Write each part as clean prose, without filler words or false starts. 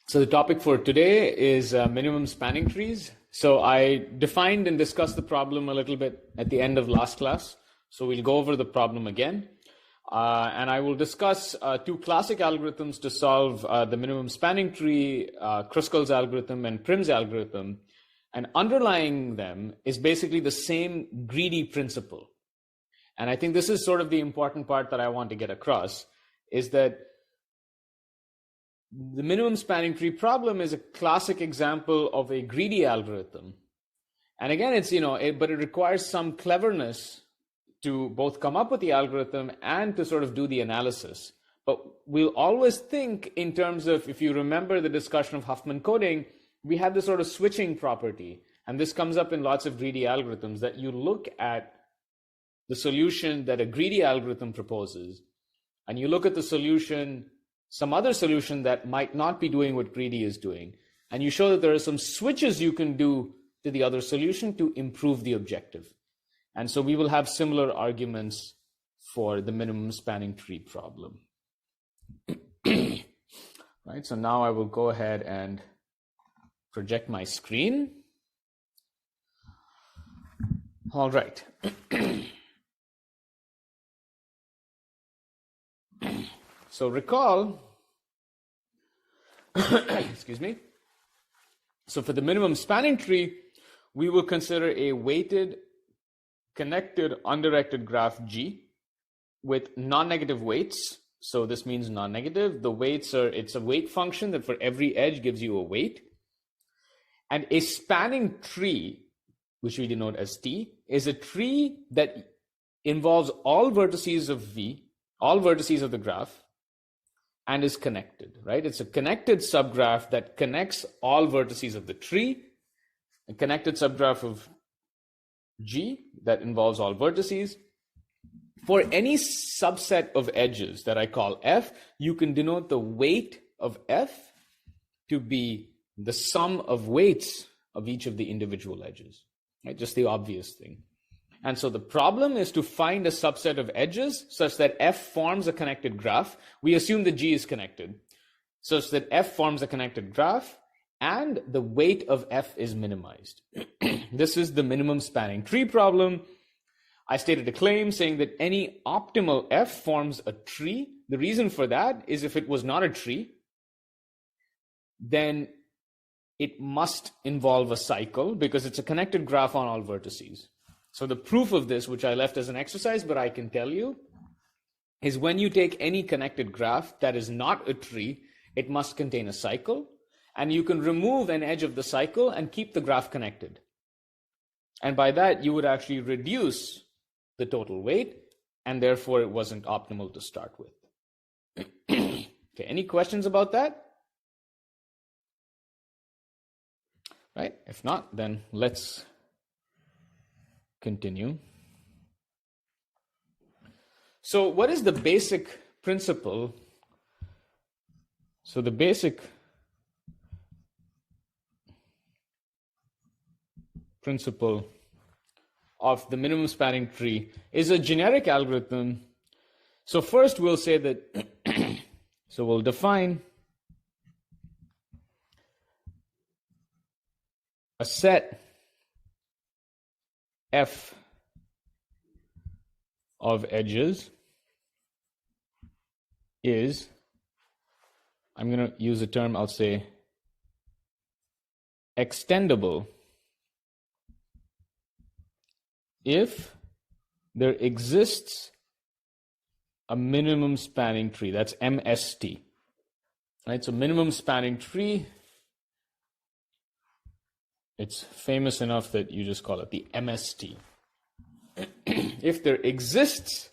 So the topic for today is minimum spanning trees. So I defined and discussed the problem a little bit at the end of last class. So we'll go over the problem again. And I will discuss two classic algorithms to solve the minimum spanning tree, Kruskal's algorithm and Prim's algorithm. And underlying them is basically the same greedy principle. And I think this is sort of the important part that I want to get across, is that the minimum spanning tree problem is a classic example of a greedy algorithm. And again, it's, but it requires some cleverness to both come up with the algorithm and to sort of do the analysis. But we'll always think in terms of, if you remember the discussion of Huffman coding, we have this sort of switching property. And this comes up in lots of greedy algorithms, that you look at the solution that a greedy algorithm proposes, and you look at the solution, some other solution that might not be doing what greedy is doing, and you show that there are some switches you can do to the other solution to improve the objective. And so we will have similar arguments for the minimum spanning tree problem. Right, so now I will go ahead and project my screen. All right. So recall, excuse me. So for the minimum spanning tree, we will consider a weighted, connected, undirected graph G with non-negative weights. So this means non-negative. The weights are, it's a weight function that for every edge gives you a weight. And a spanning tree, which we denote as T, is a tree that involves all vertices of V, all vertices of the graph, and is connected, right? It's a connected subgraph that connects all vertices of the tree, a connected subgraph of G that involves all vertices. For any subset of edges that I call F, you can denote the weight of F to be the sum of weights of each of the individual edges, right? Just the obvious thing. And so the problem is to find a subset of edges such that F forms a connected graph. We assume that G is connected, such that F forms a connected graph and the weight of F is minimized. This is the minimum spanning tree problem. I stated a claim saying that any optimal F forms a tree. The reason for that is if it was not a tree, then it must involve a cycle because it's a connected graph on all vertices. So the proof of this, which I left as an exercise, but I can tell you, is when you take any connected graph that is not a tree, it must contain a cycle, and you can remove an edge of the cycle and keep the graph connected. And by that, you would actually reduce the total weight, and therefore it wasn't optimal to start with. Okay, any questions about that? Right, if not, then let's continue. So what is the basic principle? So the basic principle of the minimum spanning tree is a generic algorithm. So first we'll say that, so we'll define a set F of edges is, I'm going to use a term, I'll say extendable if there exists a minimum spanning tree. That's MST. Right? So minimum spanning tree, it's famous enough that you just call it the MST. If there exists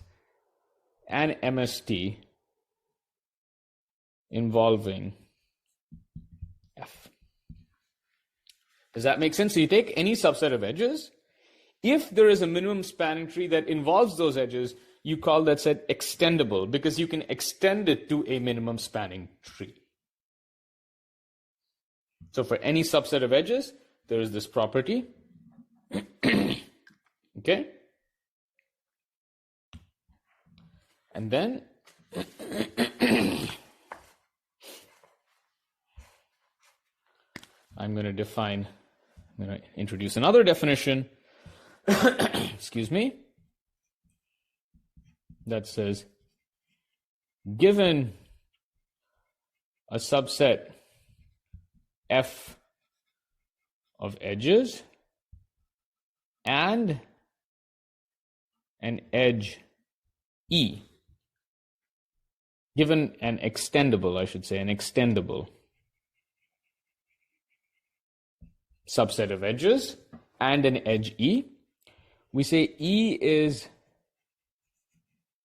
an MST involving F. Does that make sense? So you take any subset of edges. If there is a minimum spanning tree that involves those edges, you call that set extendable because you can extend it to a minimum spanning tree. So for any subset of edges, there is this property. Okay? And then I'm going to introduce another definition, excuse me, that says, given a subset F of edges and an edge E, given an extendable subset of edges and an edge E, we say E is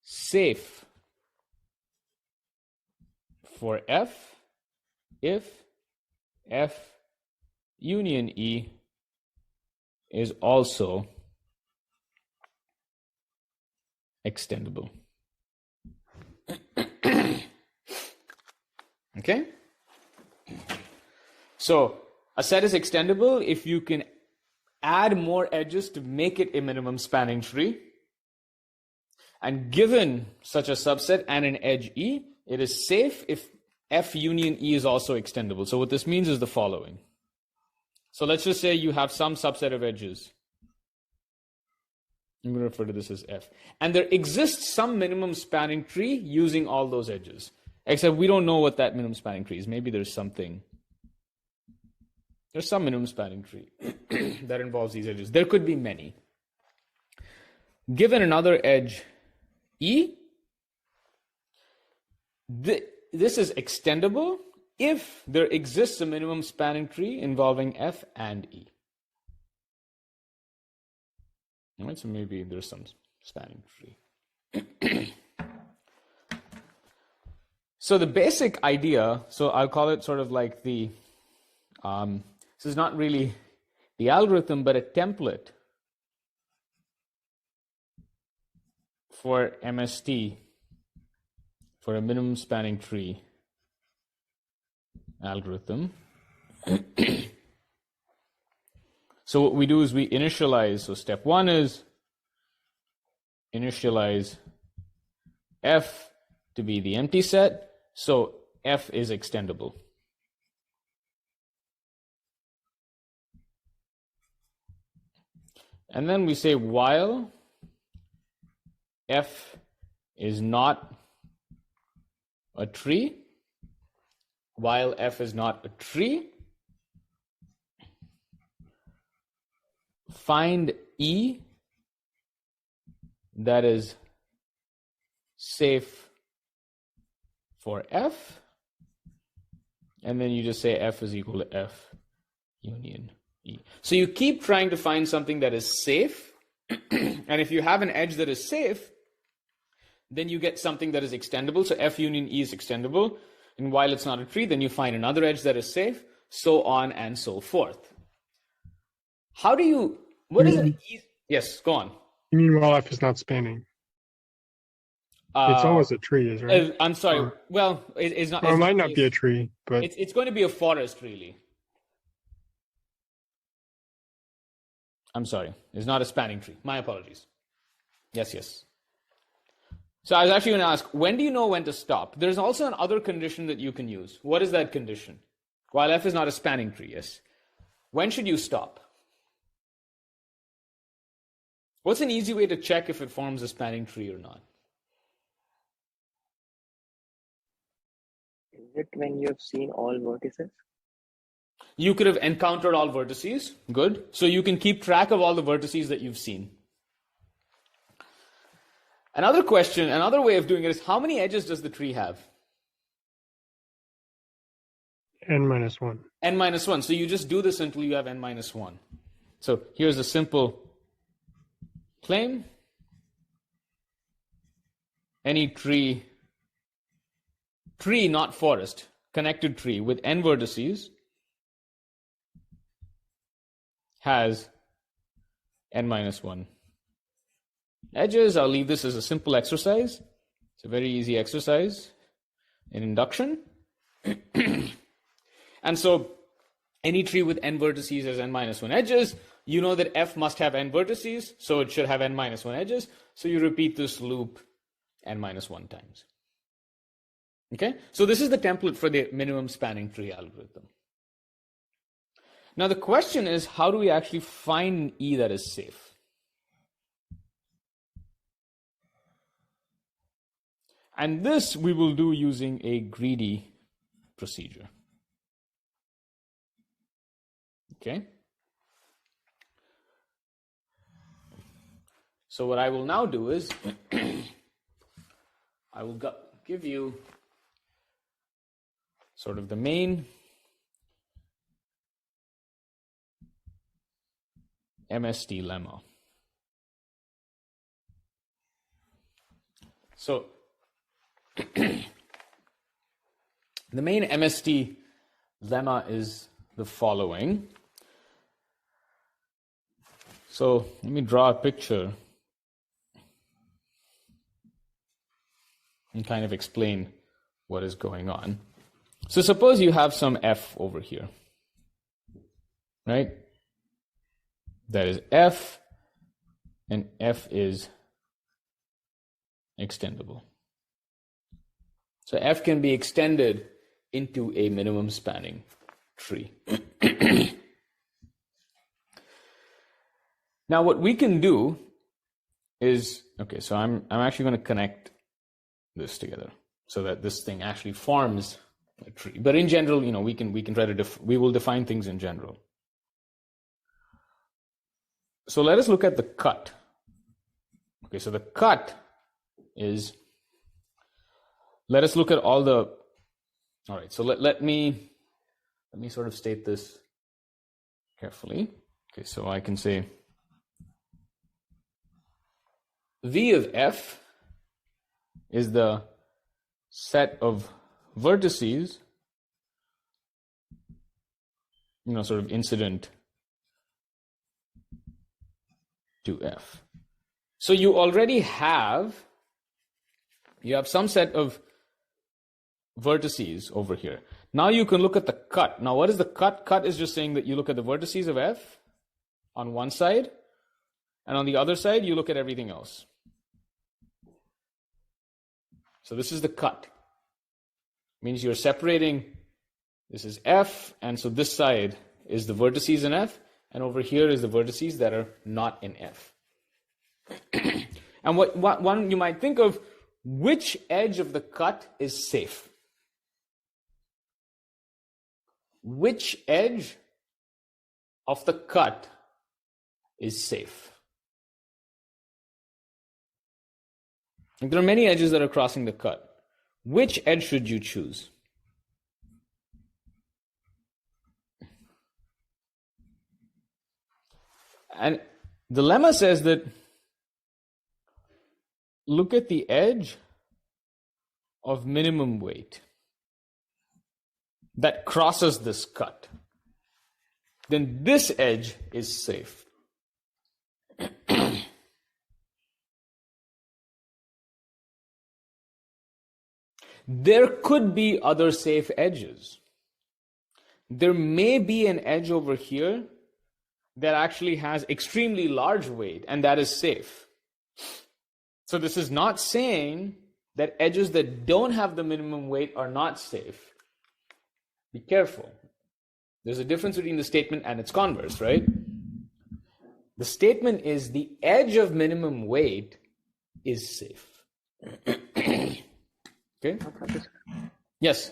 safe for F if F union E is also extendable. Okay? So a set is extendable if you can add more edges to make it a minimum spanning tree. And given such a subset and an edge E, it is safe if F union E is also extendable. So what this means is the following. So let's just say you have some subset of edges. I'm going to refer to this as F. And there exists some minimum spanning tree using all those edges. Except we don't know what that minimum spanning tree is. Maybe there's something. There's some minimum spanning tree that involves these edges. There could be many. Given another edge E, this is extendable if there exists a minimum spanning tree involving F and E. All right, so maybe there's some spanning tree. So the basic idea, so I'll call it sort of like the, this is not really the algorithm, but a template for MST, for a minimum spanning tree algorithm. So what we do is we initialize, so step one is initialize F to be the empty set, so F is extendable. And then we say while F is not a tree, while F is not a tree, find E that is safe for F, and then you just say F is equal to F union E. So you keep trying to find something that is safe, and if you have an edge that is safe, then you get something that is extendable. So F union E is extendable, and while it's not a tree, then you find another edge that is safe, so on and so forth. How do you, what is an easy, yes, go on. You mean while F is not spanning? It's always a tree, is right? I'm sorry. Well, it's not. Well, it might not be a tree, but it's going to be a forest, really. I'm sorry. It's not a spanning tree. My apologies. Yes. So I was actually going to ask, when do you know when to stop? There's also another condition that you can use. What is that condition? While F is not a spanning tree, yes. When should you stop? What's an easy way to check if it forms a spanning tree or not? Is it when you have seen all vertices? You could have encountered all vertices. Good. So you can keep track of all the vertices that you've seen. Another question, another way of doing it is, how many edges does the tree have? n minus 1. N minus 1. So you just do this until you have n minus 1. So here's a simple claim. Any tree, not forest, connected tree with n vertices has n minus 1 edges. I'll leave this as a simple exercise. It's a very easy exercise in induction. And so any tree with n vertices has n minus 1 edges. You know that F must have n vertices, so it should have n minus 1 edges. So you repeat this loop n minus 1 times. Okay? So this is the template for the minimum spanning tree algorithm. Now the question is, how do we actually find E that is safe? And this we will do using a greedy procedure. Okay? So what I will now do is, I will give you sort of the main MST lemma. So the main MST lemma is the following. So let me draw a picture and kind of explain what is going on. So suppose you have some F over here, right? That is F, and F is extendable. So F can be extended into a minimum spanning tree. Now what we can do is, okay, so I'm actually going to connect this together so that this thing actually forms a tree. But in general, you know, we can try to we will define things in general. So let us look at the cut. Okay, so the cut is, let us look at all the, all right, so let me sort of state this carefully. Okay, so I can say V of F is the set of vertices, you know, sort of incident to F. So you already have, some set of vertices over here. Now you can look at the cut. Now what is the cut? Cut is just saying that you look at the vertices of F on one side, and on the other side you look at everything else. So this is the cut. Means you're separating, this is F, and so this side is the vertices in F, and over here is the vertices that are not in F. And what one you might think of, which edge of the cut is safe? Which edge of the cut is safe? There are many edges that are crossing the cut. Which edge should you choose? And the lemma says that look at the edge of minimum weight that crosses this cut. Then this edge is safe. There could be other safe edges. There may be an edge over here that actually has extremely large weight, and that is safe. So this is not saying that edges that don't have the minimum weight are not safe. Be careful. There's a difference between the statement and its converse, right? The statement is the edge of minimum weight is safe. Okay? Yes.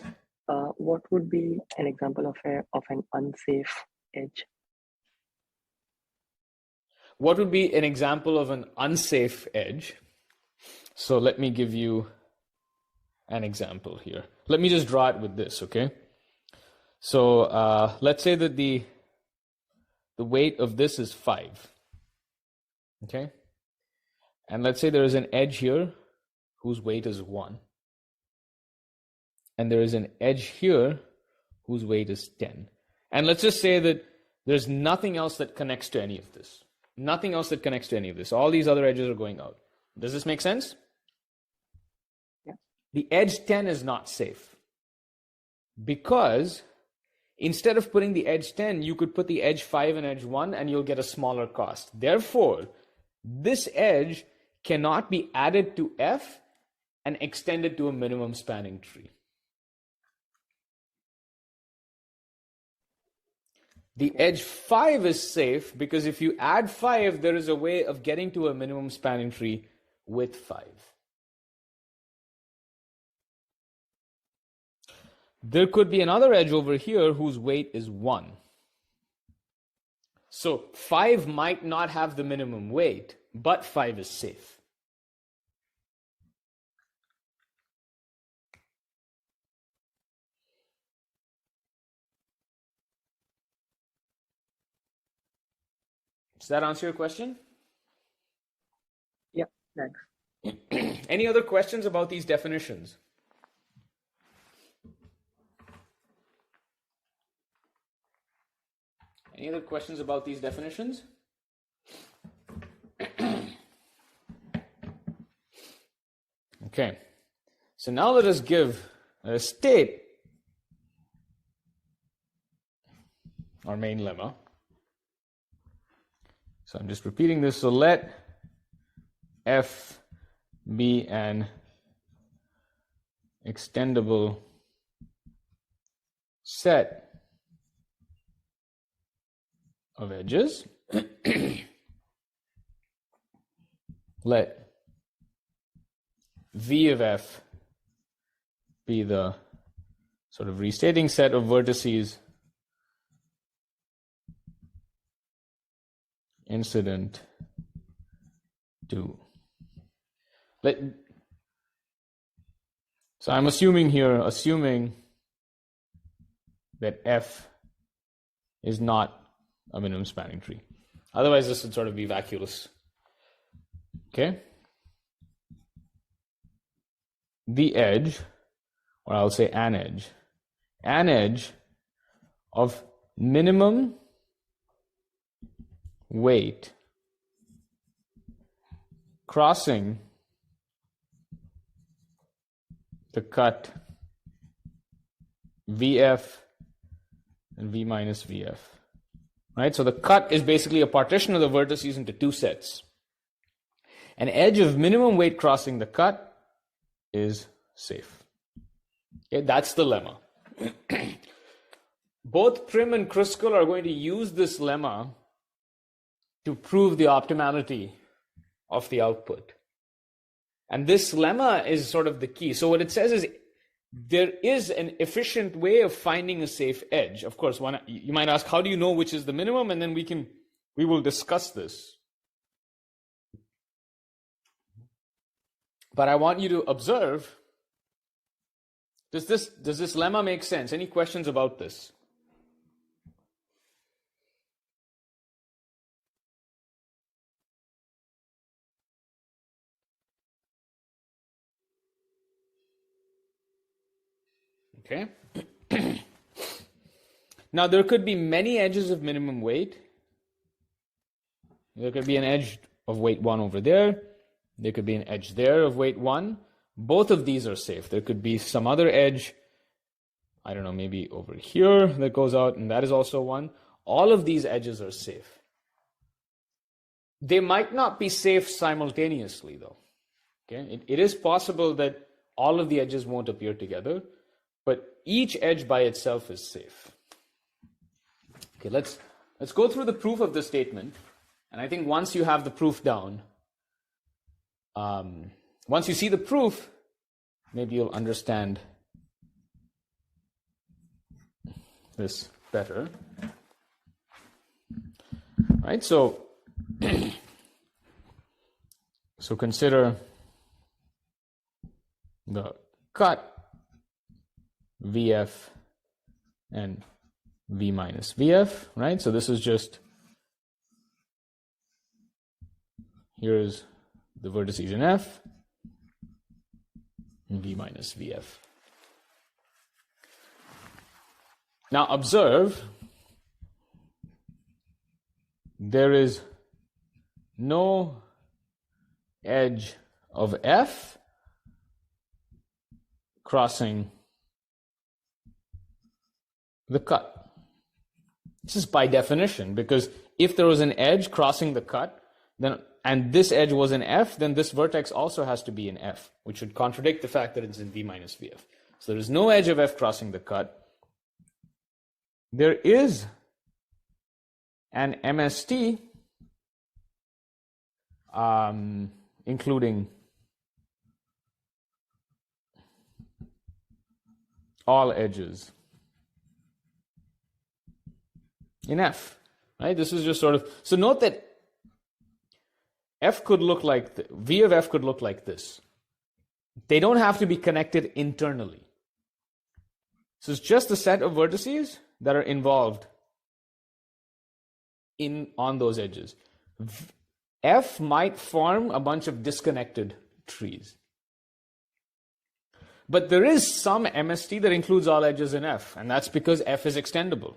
What would be an example of an unsafe edge? What would be an example of an unsafe edge? So let me give you an example here. Let me just draw it with this, okay? So let's say that the weight of this is 5, okay? And let's say there is an edge here whose weight is 1. And there is an edge here whose weight is 10. And let's just say that there's nothing else that connects to any of this. Nothing else that connects to any of this. All these other edges are going out. Does this make sense? Yeah. The edge 10 is not safe. Because instead of putting the edge 10, you could put the edge 5 and edge 1 and you'll get a smaller cost. Therefore, this edge cannot be added to F and extended to a minimum spanning tree. The edge 5 is safe because if you add 5, there is a way of getting to a minimum spanning tree with 5. There could be another edge over here whose weight is 1. So 5 might not have the minimum weight, but 5 is safe. Does that answer your question? Yeah, thanks. Any other questions about these definitions? Any other questions about these definitions? Okay, so now let us give a state our main lemma. So I'm just repeating this. So let F be an extendable set of edges. Let V of F be the sort of restating set of vertices incident to so I'm assuming that F is not a minimum spanning tree. Otherwise, this would sort of be vacuous. Okay? The edge, or I'll say an edge of minimum weight crossing the cut VF and V minus VF. Right? So the cut is basically a partition of the vertices into two sets. An edge of minimum weight crossing the cut is safe. Okay, that's the lemma. Both Prim and Kruskal are going to use this lemma to prove the optimality of the output. And this lemma is sort of the key. So what it says is there is an efficient way of finding a safe edge. Of course, you might ask, how do you know which is the minimum? And then we will discuss this. But I want you to observe, does this lemma make sense? Any questions about this? Okay. Now, there could be many edges of minimum weight. There could be an edge of weight 1 over there. There could be an edge there of weight 1. Both of these are safe. There could be some other edge, I don't know, maybe over here that goes out, and that is also 1. All of these edges are safe. They might not be safe simultaneously, though. Okay? It is possible that all of the edges won't appear together, but each edge by itself is safe. Okay, let's go through the proof of this statement. And I think once you have the proof down, once you see the proof, maybe you'll understand this better. Right? So consider the cut VF and V minus VF, right? So this is just, here's the vertices in F, and V minus VF. Now observe, there is no edge of F crossing the cut. This is by definition, because if there was an edge crossing the cut, then and this edge was in F, then this vertex also has to be in F, which would contradict the fact that it's in V minus VF. So there is no edge of F crossing the cut. There is and MST, including all edges in F, right? This is just sort of, so note that F could look like, V of F could look like this. They don't have to be connected internally. So it's just a set of vertices that are involved on those edges. F might form a bunch of disconnected trees. But there is some MST that includes all edges in F, and that's because F is extendable.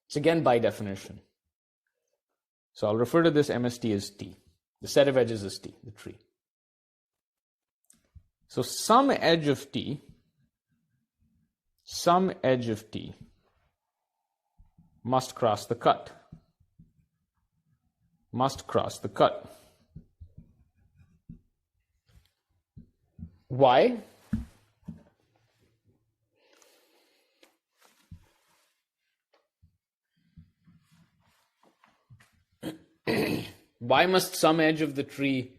It's again by definition. So I'll refer to this MST as T. The set of edges is T, the tree. So some edge of T must cross the cut. Must cross the cut. Why? Why must some edge of the tree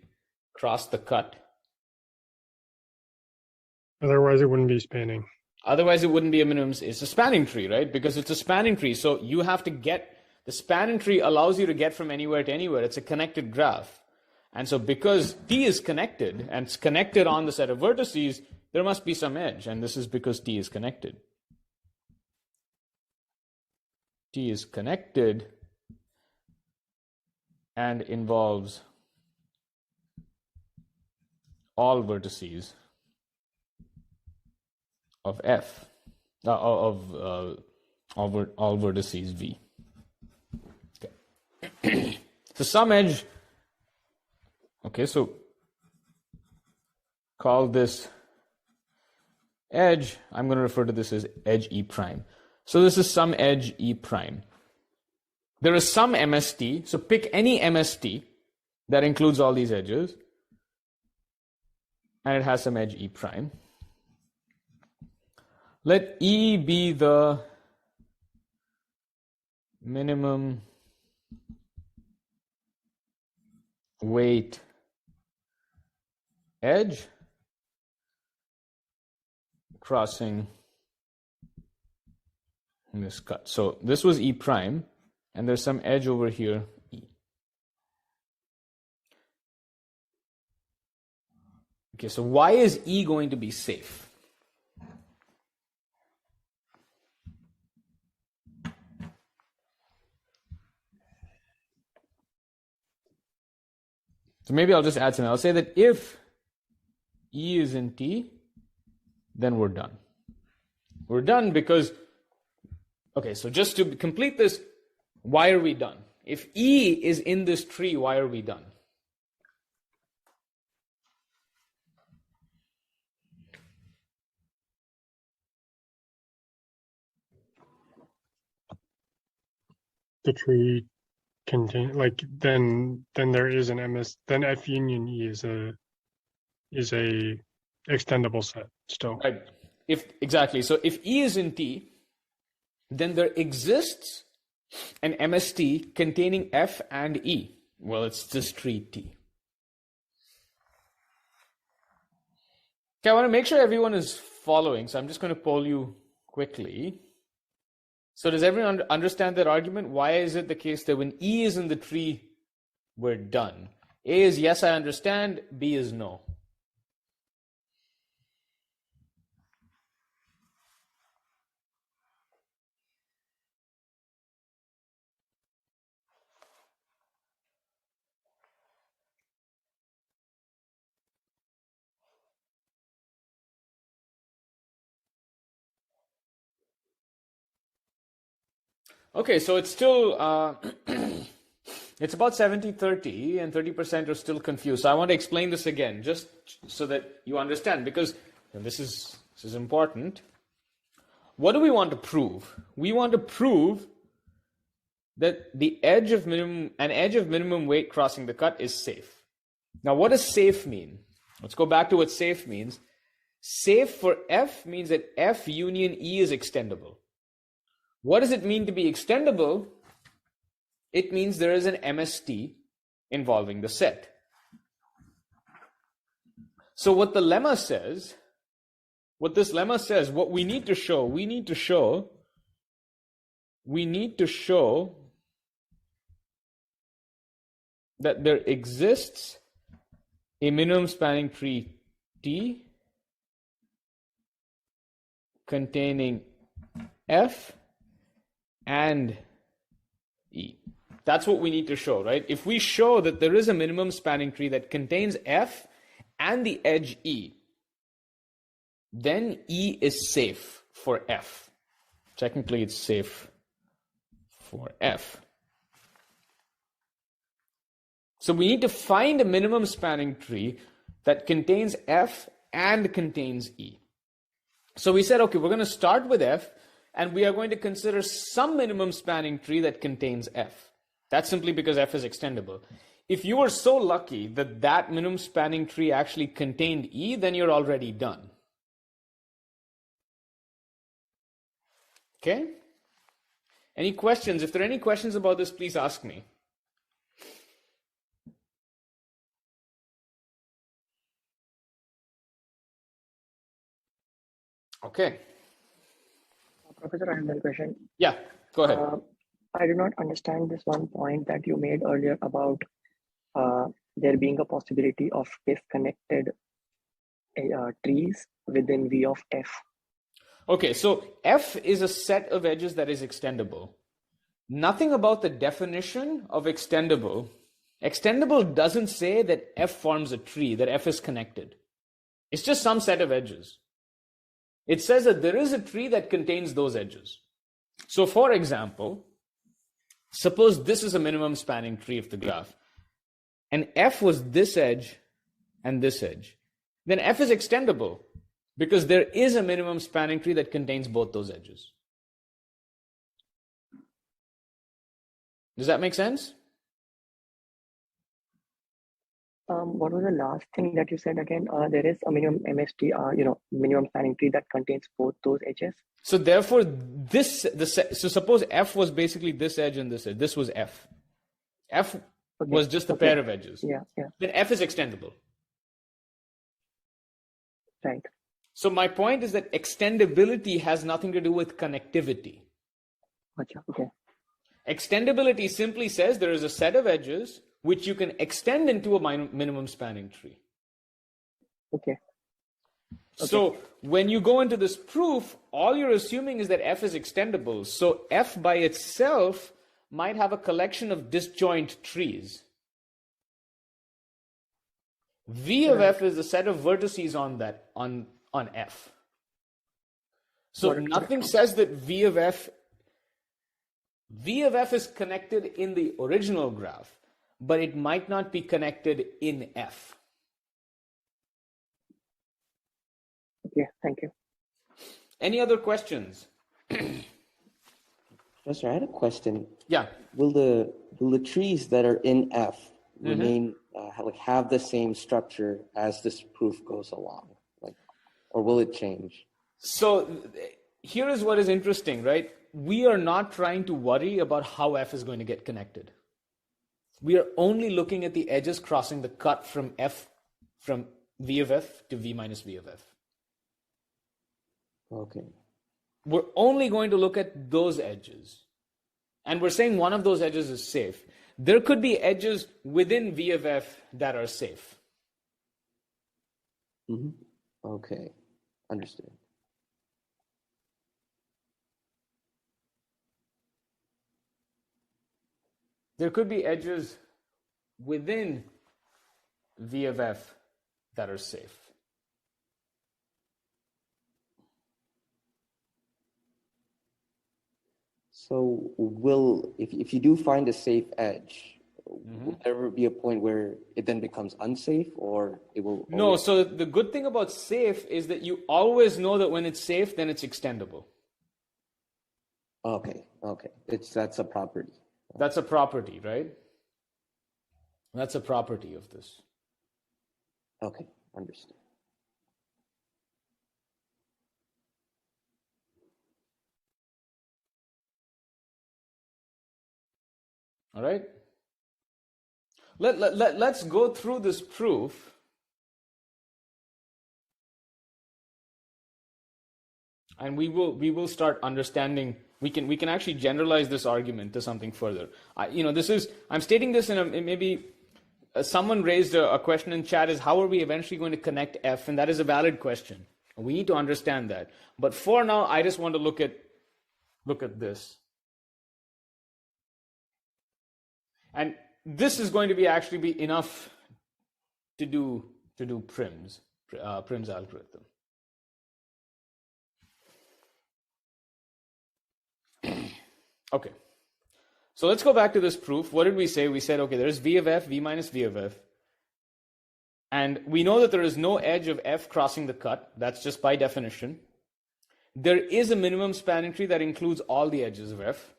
cross the cut? Otherwise, it wouldn't be spanning. Otherwise, it wouldn't be a minimum. It's a spanning tree, right? Because it's a spanning tree. So you have to get, the spanning tree allows you to get from anywhere to anywhere. It's a connected graph. And so because T is connected, and it's connected on the set of vertices, there must be some edge. And this is because T is connected. T is connected and involves all vertices of F, all vertices V. Okay. So some edge, okay, so call this edge, I'm going to refer to this as edge E prime. So this is some edge E prime. There is some MST, so pick any MST that includes all these edges, and it has some edge E prime. Let E be the minimum weight edge crossing this cut. So this was E prime, and there's some edge over here, E. Okay, so why is E going to be safe? So maybe I'll just add something. I'll say that if E is in T, then we're done. We're done because, okay, so just to complete this, why are we done? If E is in this tree, why are we done? The tree contain, like, then there is an MS, then F union E is a extendable set still. Right. Exactly. So if E is in T, then there exists an MST containing F and E. Well, it's this tree T. Okay, I want to make sure everyone is following, so I'm just going to poll you quickly. So does everyone understand that argument? Why is it the case that when E is in the tree, we're done? A is yes, I understand. B is no. Okay, so it's still, it's about 70-30, and 30% are still confused. So I want to explain this again, just so that you understand, because this is important. What do we want to prove? We want to prove that an edge of minimum weight crossing the cut is safe. Now, what does safe mean? Let's go back to what safe means. Safe for F means that F union E is extendable. What does it mean to be extendable? it means there is an MST involving the set. So what this lemma says, what we need to show that there exists a minimum spanning tree T containing F and E. That's what we need to show, right? If we show that there is a minimum spanning tree that contains F and the edge E, then E is safe for F. Technically, it's safe for F. So we need to find a minimum spanning tree that contains F and contains E. So we said, okay, we're going to start with F, and we are going to consider some minimum spanning tree that contains F. That's simply because F is extendable. If you were so lucky that that minimum spanning tree actually contained E, then you're already done. Okay? Any questions? If there are any questions about this, please ask me. Okay. Professor, I have one question. Yeah, go ahead. I do not understand this one point that you made earlier about there being a possibility of disconnected trees within V of F. Okay, so F is a set of edges that is extendable. Nothing about the definition of extendable. Extendable doesn't say that F forms a tree, that F is connected. It's just some set of edges. It says that there is a tree that contains those edges. So for example, suppose this is a minimum spanning tree of the graph, and F was this edge and this edge. Then F is extendable because there is a minimum spanning tree that contains both those edges. Does that make sense? What was the last thing that you said again? There is a minimum MST, minimum spanning tree that contains both those edges. So therefore, so suppose F was basically this edge and this edge. This was F. F was just a pair of edges. Yeah. Then F is extendable. Right. So my point is that extendability has nothing to do with connectivity. Okay. Extendability simply says there is a set of edges which you can extend into a minimum spanning tree. Okay. So when you go into this proof, all you're assuming is that F is extendable. So F by itself might have a collection of disjoint trees. V of F is the set of vertices on F. So nothing says that V of F is connected in the original graph, but it might not be connected in F. Okay, thank you. Any other questions? Professor, I had a question. Yeah. Will the trees that are in F remain have the same structure as this proof goes along, or will it change? So here is what is interesting, right? We are not trying to worry about how F is going to get connected. We are only looking at the edges crossing the cut from V of F to V minus V of F. Okay. We're only going to look at those edges. And we're saying one of those edges is safe. There could be edges within V of F that are safe. Okay. Understood. There could be edges within V of F that are safe. So if you do find a safe edge, will there ever be a point where it then becomes unsafe, or it will? No, so the good thing about safe is that you always know that when it's safe, then it's extendable. Okay. That's a property. That's a property, right? That's a property of this. Okay, understood. All right? Let's go through this proof. And we will start understanding. We can actually generalize this argument to something further. I'm stating this maybe someone raised a question in chat, is how are we eventually going to connect F? And that is a valid question. We need to understand that. But for now, I just want to look at this. And this is going to be actually be enough to do Prim's algorithm. Okay. So let's go back to this proof. What did we say? We said, okay, there's V of F, V minus V of F. And we know that there is no edge of F crossing the cut. That's just by definition. There is a minimum spanning tree that includes all the edges of F.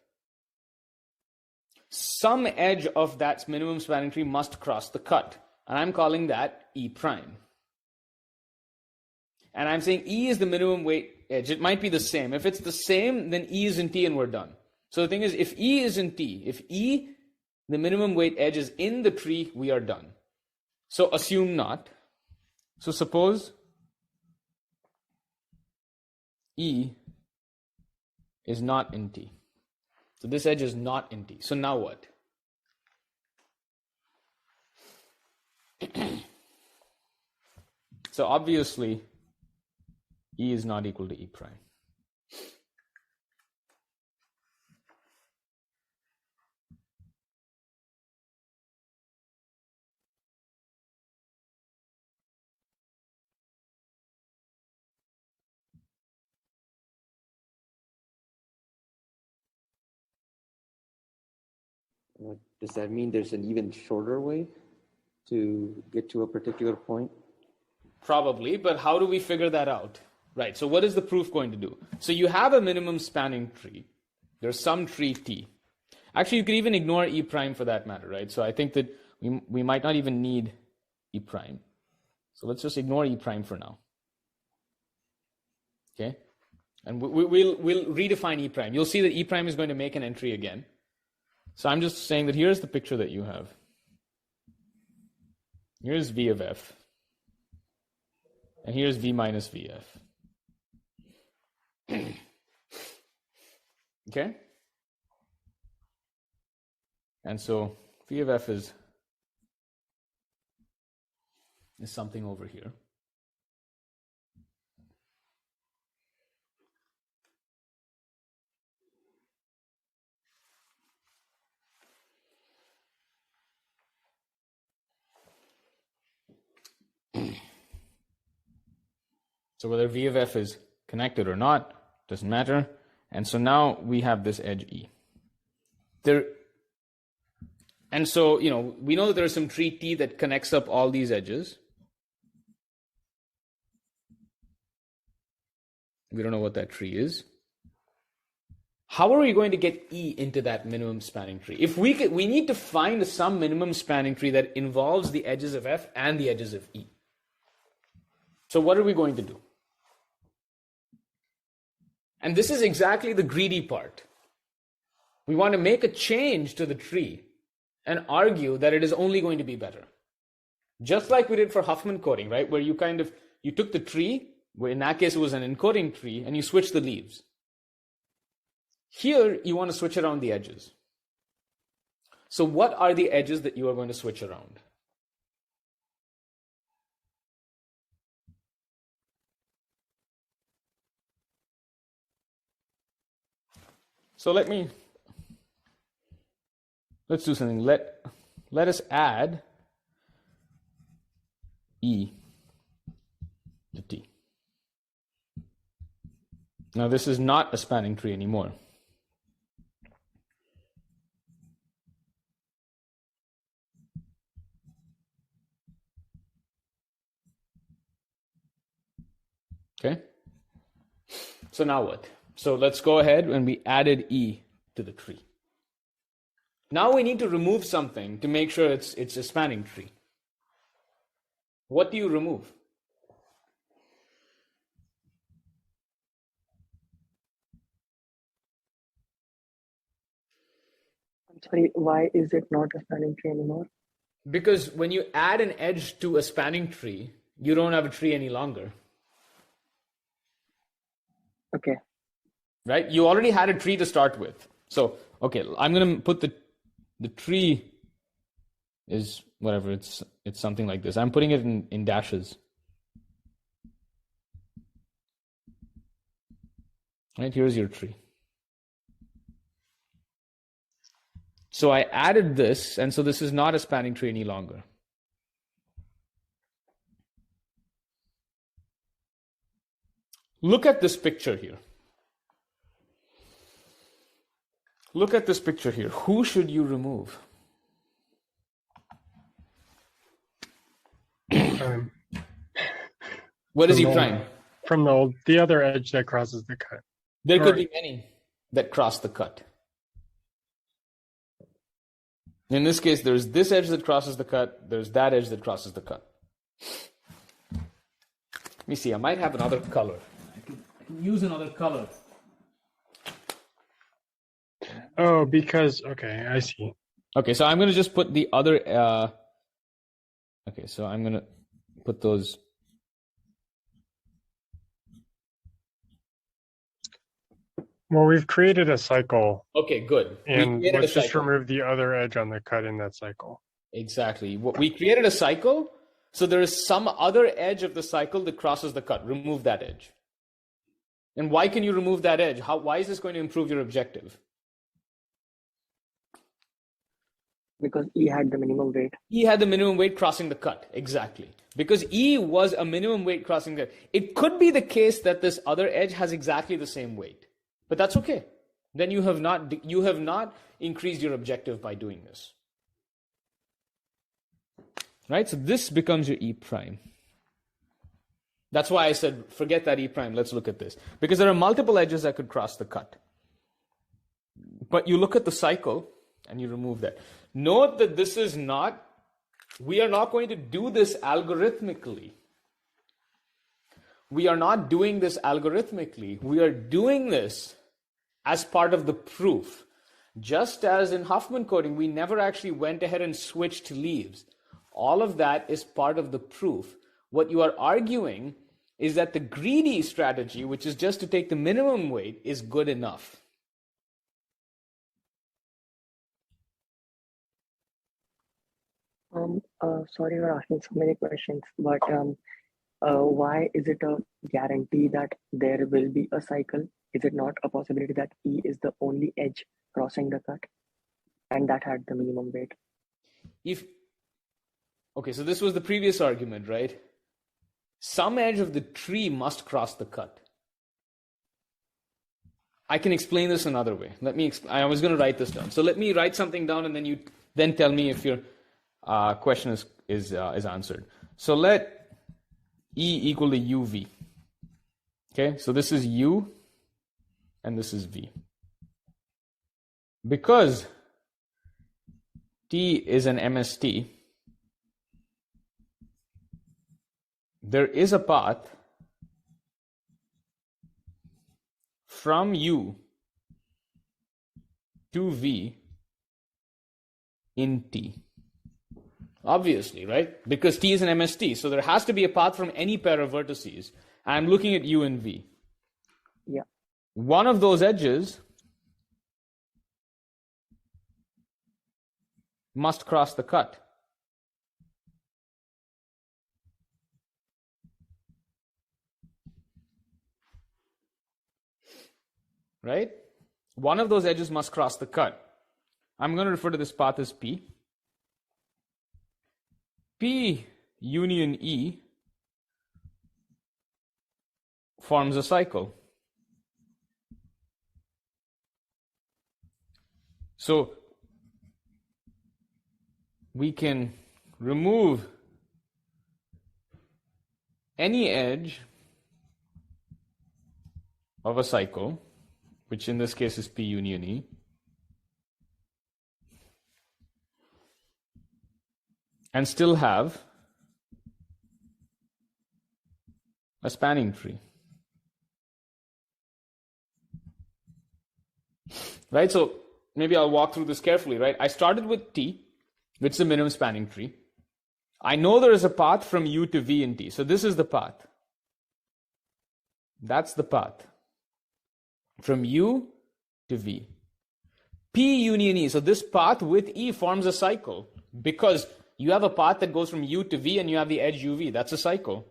Some edge of that minimum spanning tree must cross the cut. And I'm calling that E prime. And I'm saying E is the minimum weight edge. It might be the same. If it's the same, then E is in T and we're done. So the thing is, if E is in T, if E, the minimum weight edge, is in the tree, we are done. So assume not. So suppose E is not in T. So this edge is not in T. So now what? So obviously, E is not equal to E prime. Does that mean there's an even shorter way to get to a particular point? Probably, but how do we figure that out? Right, so what is the proof going to do? So you have a minimum spanning tree. There's some tree T. Actually, you could even ignore E prime for that matter, right? So I think that we might not even need E prime. So let's just ignore E prime for now. Okay? And we'll redefine E prime. You'll see that E prime is going to make an entry again. So I'm just saying that here's the picture that you have. Here's V of F. And here's V minus VF. Okay? And so V of F is something over here. So whether V of F is connected or not, doesn't matter. And so now we have this edge E. And so, we know that there's some tree T that connects up all these edges. We don't know what that tree is. How are we going to get E into that minimum spanning tree? If we need to find some minimum spanning tree that involves the edges of F and the edges of E. So what are we going to do? And this is exactly the greedy part. We want to make a change to the tree and argue that it is only going to be better. Just like we did for Huffman coding, right? Where you took the tree, where in that case it was an encoding tree, and you switched the leaves. Here, you want to switch around the edges. So what are the edges that you are going to switch around? So let's do something. Let us add E to T. Now this is not a spanning tree anymore. Okay? So now what? So let's go ahead and we added E to the tree. Now we need to remove something to make sure it's a spanning tree. What do you remove? I'm sorry, why is it not a spanning tree anymore? Because when you add an edge to a spanning tree, you don't have a tree any longer. Okay. Right? You already had a tree to start with. So, okay, I'm going to put the tree is whatever, it's something like this. I'm putting it in dashes. Right? Here's your tree. So I added this, and so this is not a spanning tree any longer. Look at this picture here. Look at this picture here. Who should you remove? What is E prime? From the other edge that crosses the cut. There could be many that cross the cut. In this case, there's this edge that crosses the cut. There's that edge that crosses the cut. Let me see. I might have another color. I can use another color. Oh, because, okay, I see. Okay, so I'm going to just put the other... okay, so I'm going to put those... Well, we've created a cycle. Okay, good. And let's just remove the other edge on the cut in that cycle. Exactly. We created a cycle, so there is some other edge of the cycle that crosses the cut. Remove that edge. And why can you remove that edge? Why is this going to improve your objective? Because E had the minimum weight. E had the minimum weight crossing the cut. Exactly. Because E was a minimum weight crossing the cut. It could be the case that this other edge has exactly the same weight. But that's okay. Then you have not increased your objective by doing this. Right? So this becomes your E prime. That's why I said, forget that E prime. Let's look at this. Because there are multiple edges that could cross the cut. But you look at the cycle and you remove that. Note that this is not, we are not going to do this algorithmically. We are not doing this algorithmically. We are doing this as part of the proof. Just as in Huffman coding, we never actually went ahead and switched leaves. All of that is part of the proof. What you are arguing is that the greedy strategy, which is just to take the minimum weight, is good enough. Sorry for asking so many questions, but why is it a guarantee that there will be a cycle? Is it not a possibility that E is the only edge crossing the cut and that had the minimum weight? Okay, so this was the previous argument, right? Some edge of the tree must cross the cut. I can explain this another way. I was going to write this down. So let me write something down, and then you tell me if your question is answered. So let E equal to UV. Okay, so this is U and this is V. Because T is an MST, there is a path from U to V in T. Obviously, right? Because T is an MST, so there has to be a path from any pair of vertices. I'm looking at U and V. Yeah. One of those edges must cross the cut. Right? One of those edges must cross the cut. I'm going to refer to this path as P. P union E forms a cycle. So we can remove any edge of a cycle, which in this case is P union E, and still have a spanning tree. Right? So maybe I'll walk through this carefully, right? I started with T, which is the minimum spanning tree. I know there is a path from U to V in T. So this is the path. That's the path. From U to V. P union E. So this path with E forms a cycle because you have a path that goes from U to V and you have the edge UV. That's a cycle.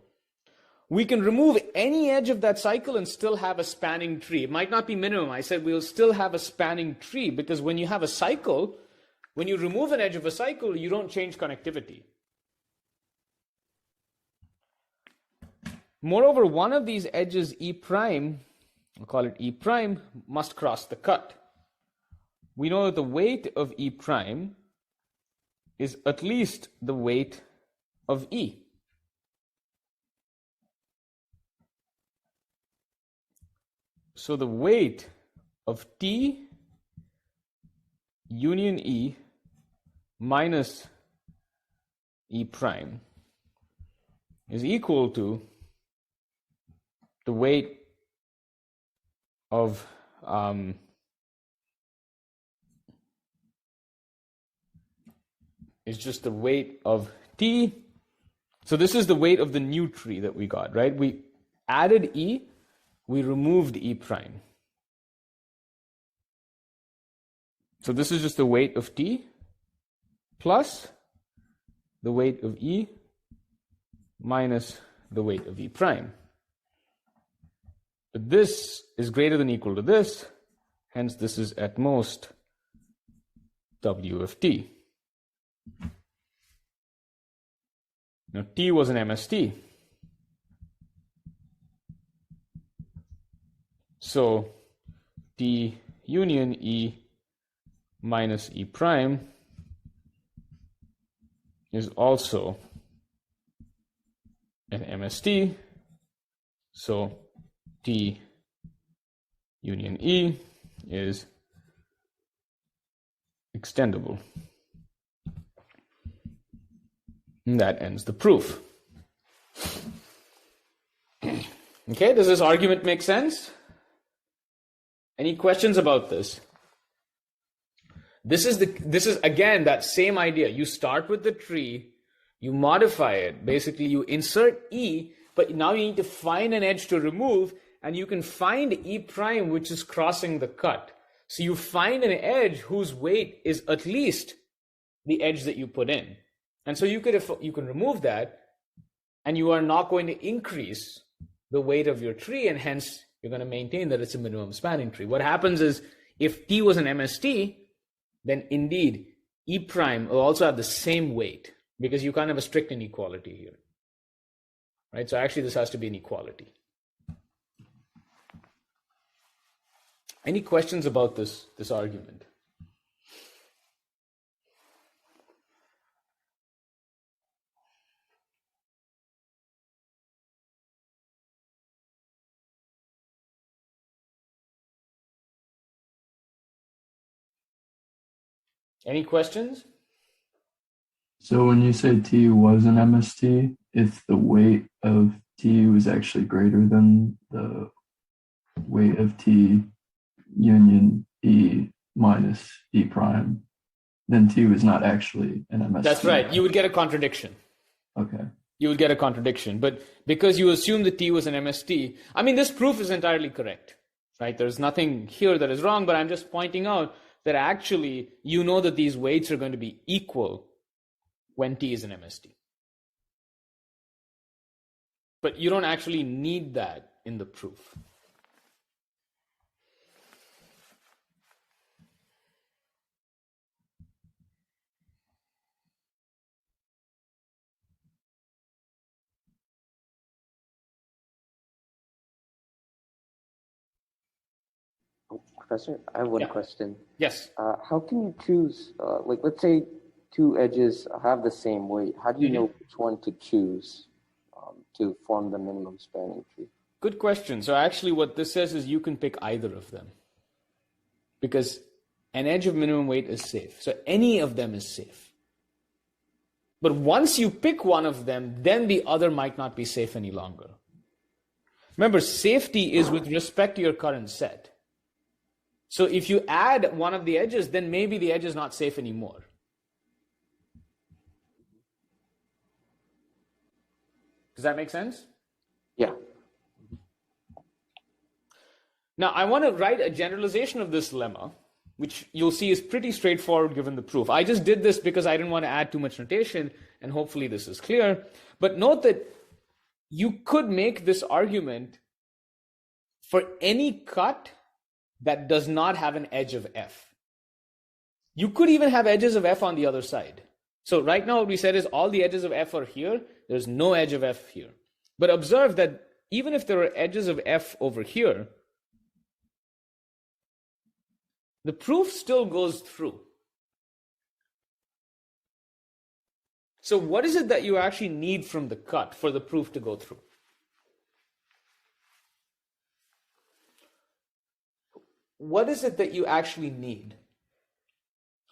We can remove any edge of that cycle and still have a spanning tree. It might not be minimum. I said we'll still have a spanning tree because when you have a cycle, when you remove an edge of a cycle, you don't change connectivity. Moreover, one of these edges, E prime, I'll call it E prime, must cross the cut. We know that the weight of E prime is at least the weight of E. So the weight of T union E minus E prime is equal to the weight of is just the weight of T. So this is the weight of the new tree that we got, right? We added E, we removed E prime. So this is just the weight of T plus the weight of E minus the weight of E prime. But this is greater than or equal to this, hence this is at most W of T. Now T was an MST. So T union E minus E prime is also an MST. So T union E is extendable. And that ends the proof. Okay, does this argument make sense? Any questions about this? This is again that same idea. You start with the tree, you modify it. Basically, you insert E, but now you need to find an edge to remove, and you can find E prime, which is crossing the cut. So you find an edge whose weight is at least the edge that you put in. And so you can remove that, and you are not going to increase the weight of your tree, and hence you're going to maintain that it's a minimum spanning tree. What happens is if T was an MST, then indeed E prime will also have the same weight because you can't have a strict inequality here. Right? So actually this has to be an equality. Any questions about this argument? Any questions? So when you say T was an MST, if the weight of T was actually greater than the weight of T union E minus E prime, then T was not actually an MST. That's right. You would get a contradiction. Okay. You would get a contradiction. But because you assume that T was an MST, I mean, this proof is entirely correct, right? There's nothing here that is wrong, but I'm just pointing out that actually you know that these weights are going to be equal when T is an MST. But you don't actually need that in the proof. Professor, I have one question. Yes. How can you choose, like, let's say two edges have the same weight. How do you know which one to choose to form the minimum spanning tree? Good question. So actually what this says is you can pick either of them because an edge of minimum weight is safe. So any of them is safe. But once you pick one of them, then the other might not be safe any longer. Remember, safety is with respect to your current set. So if you add one of the edges, then maybe the edge is not safe anymore. Does that make sense? Yeah. Now, I want to write a generalization of this lemma, which you'll see is pretty straightforward given the proof. I just did this because I didn't want to add too much notation, and hopefully this is clear. But note that you could make this argument for any cut that does not have an edge of f. You could even have edges of f on the other side. So right now what we said is all the edges of f are here. There's no edge of f here. But observe that even if there are edges of f over here, the proof still goes through. So what is it that you actually need from the cut for the proof to go through? What is it that you actually need?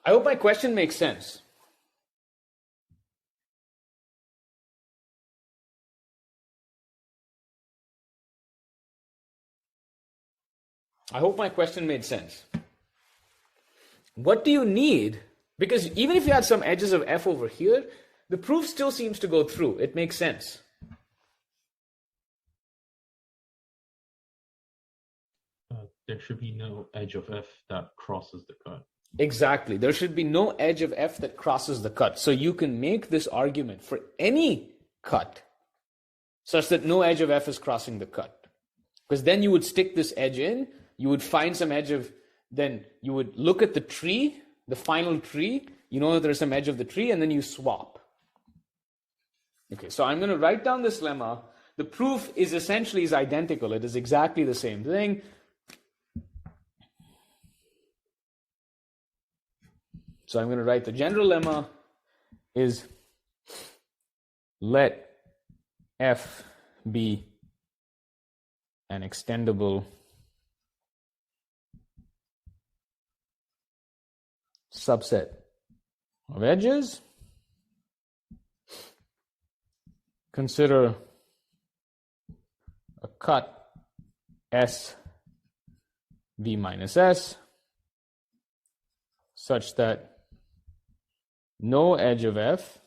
I hope my question makes sense. I hope my question made sense. What do you need? Because even if you had some edges of f over here, the proof still seems to go through. It makes sense. There should be no edge of f that crosses the cut. Exactly. There should be no edge of f that crosses the cut. So you can make this argument for any cut such that no edge of f is crossing the cut. Because then you would stick this edge in, you would find some edge of, then you would look at the tree, the final tree, you know that there's some edge of the tree, and then you swap. Okay, so I'm going to write down this lemma. The proof is essentially identical. It is exactly the same thing. So I'm going to write the general lemma is let f be an extendable subset of edges. Consider a cut S v minus S such that no edge of f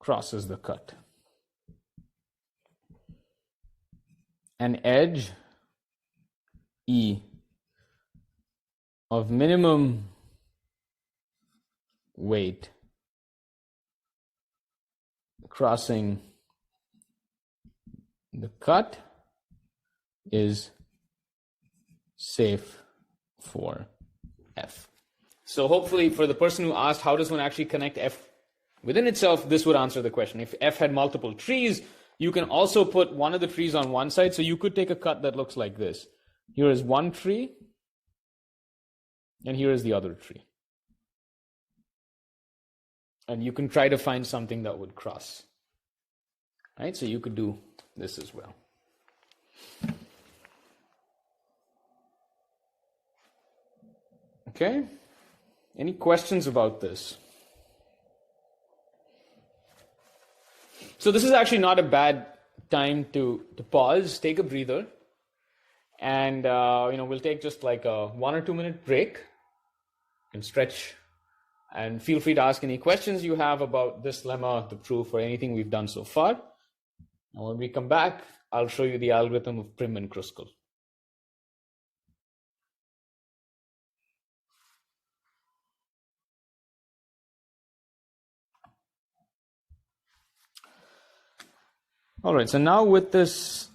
crosses the cut. An edge E of minimum weight crossing the cut is safe for f. So hopefully for the person who asked how does one actually connect f within itself, this would answer the question. If f had multiple trees, you can also put one of the trees on one side. So you could take a cut that looks like this. Here is one tree, and here is the other tree. And you can try to find something that would cross. Right? So you could do this as well. Okay? Any questions about this? So this is actually not a bad time to pause, take a breather, and we'll take just like a 1 or 2 minute break and stretch. And feel free to ask any questions you have about this lemma, the proof, or anything we've done so far. And when we come back, I'll show you the algorithm of Prim and Kruskal. All right, so now with this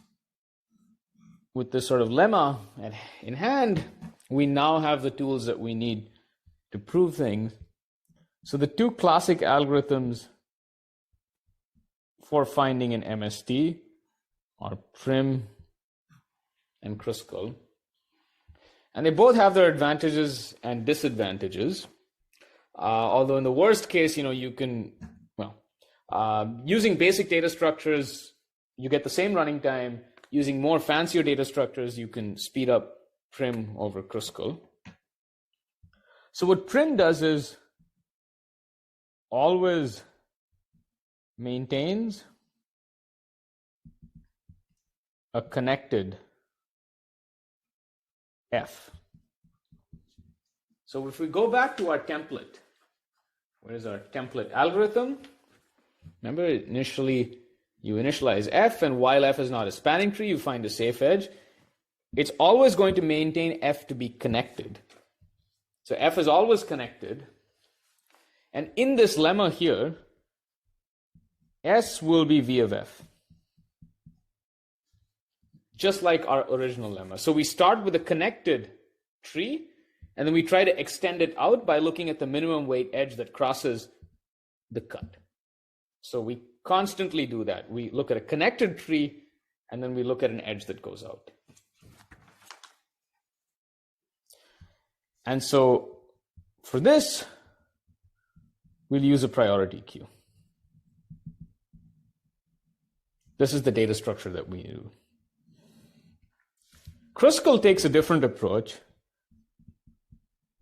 sort of lemma in hand, we now have the tools that we need to prove things. So the two classic algorithms for finding an MST are Prim and Kruskal. And they both have their advantages and disadvantages. Although in the worst case, you can, using basic data structures, you get the same running time. Using more fancier data structures, you can speed up Prim over Kruskal. So what Prim does is always maintains a connected F. So if we go back to our template, what is our template algorithm? Remember, initially you initialize F, and while F is not a spanning tree, you find a safe edge. It's always going to maintain F to be connected. So F is always connected. And in this lemma here, S will be V of F, just like our original lemma. So we start with a connected tree, and then we try to extend it out by looking at the minimum weight edge that crosses the cut. So we constantly do that. We look at a connected tree, and then we look at an edge that goes out. And so for this, we'll use a priority queue. This is the data structure that we do. Kruskal takes a different approach.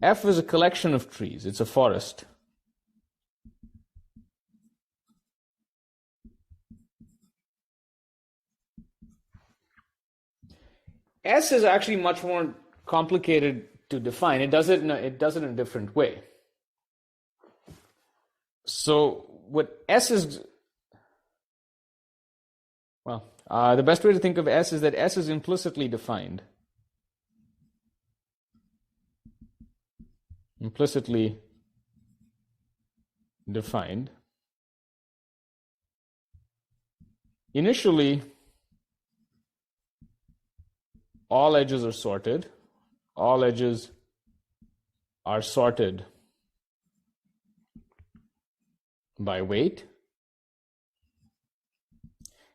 F is a collection of trees. It's a forest. S is actually much more complicated to define. It does it in a different way. So what S is, well, the best way to think of S is that S is implicitly defined. Implicitly defined. Initially, all edges are sorted. All edges are sorted by weight.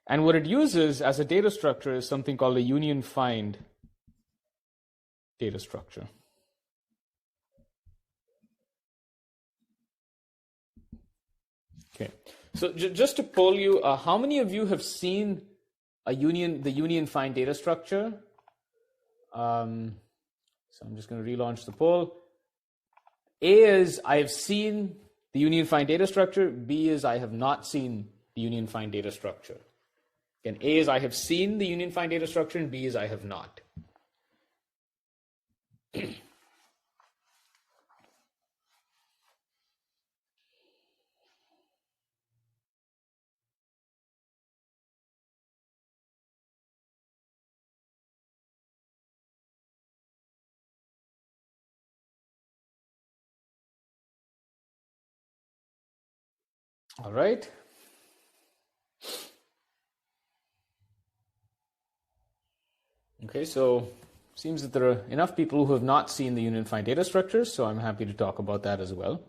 And what it uses as a data structure is something called a union find data structure. Okay, so just to poll you, how many of you have seen the union find data structure? So I'm just going to relaunch the poll. A is I have seen the union find data structure. B is I have not seen the union find data structure. Again, A is I have seen the union find data structure, and B is I have not. All right. Okay, so seems that there are enough people who have not seen the union find data structures, so I'm happy to talk about that as well.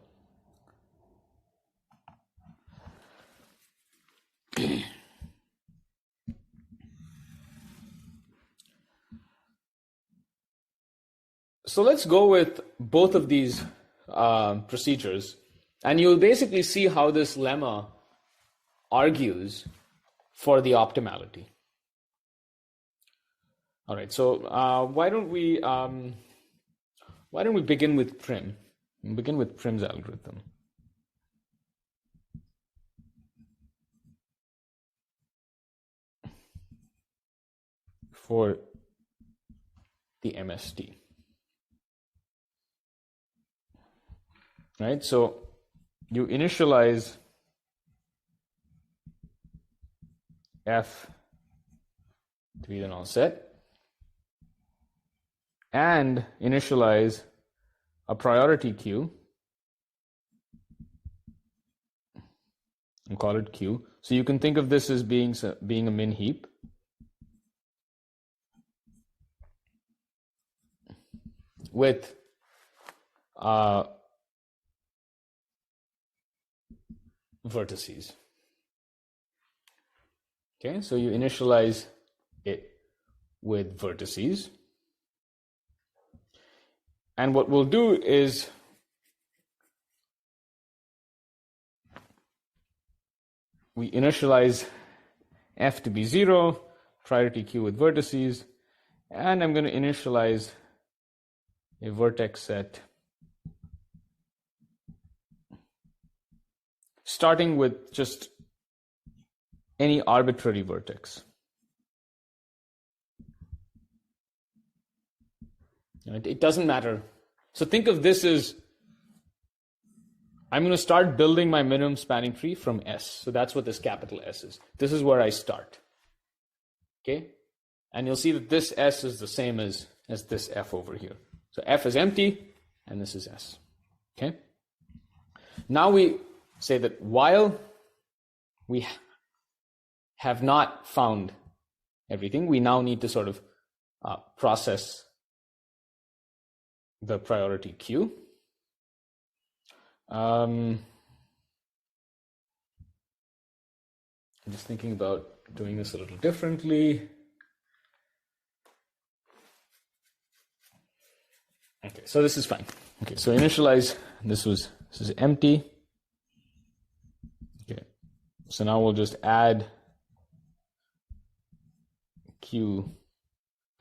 So let's go with both of these procedures, and you'll basically see how this lemma argues for the optimality. All right, so why don't we begin with Prim? We'll begin with Prim's algorithm. For the MST. Right, so you initialize F to be the null set and initialize a priority queue and call it Q. So you can think of this as being a min heap. With vertices. Okay, so you initialize it with vertices. And what we'll do is we initialize F to be 0, priority Q with vertices, and I'm going to initialize a vertex set starting with just any arbitrary vertex. Right? It doesn't matter. So think of this as, I'm going to start building my minimum spanning tree from S. So that's what this capital S is. This is where I start. Okay? And you'll see that this S is the same as this F over here. So F is empty, and this is S. Okay? Now we say that while we have not found everything, we now need to sort of process the priority queue. I'm just thinking about doing this a little differently. Okay, so this is fine. Okay, so initialize, this is empty. Okay, so now we'll just add Q,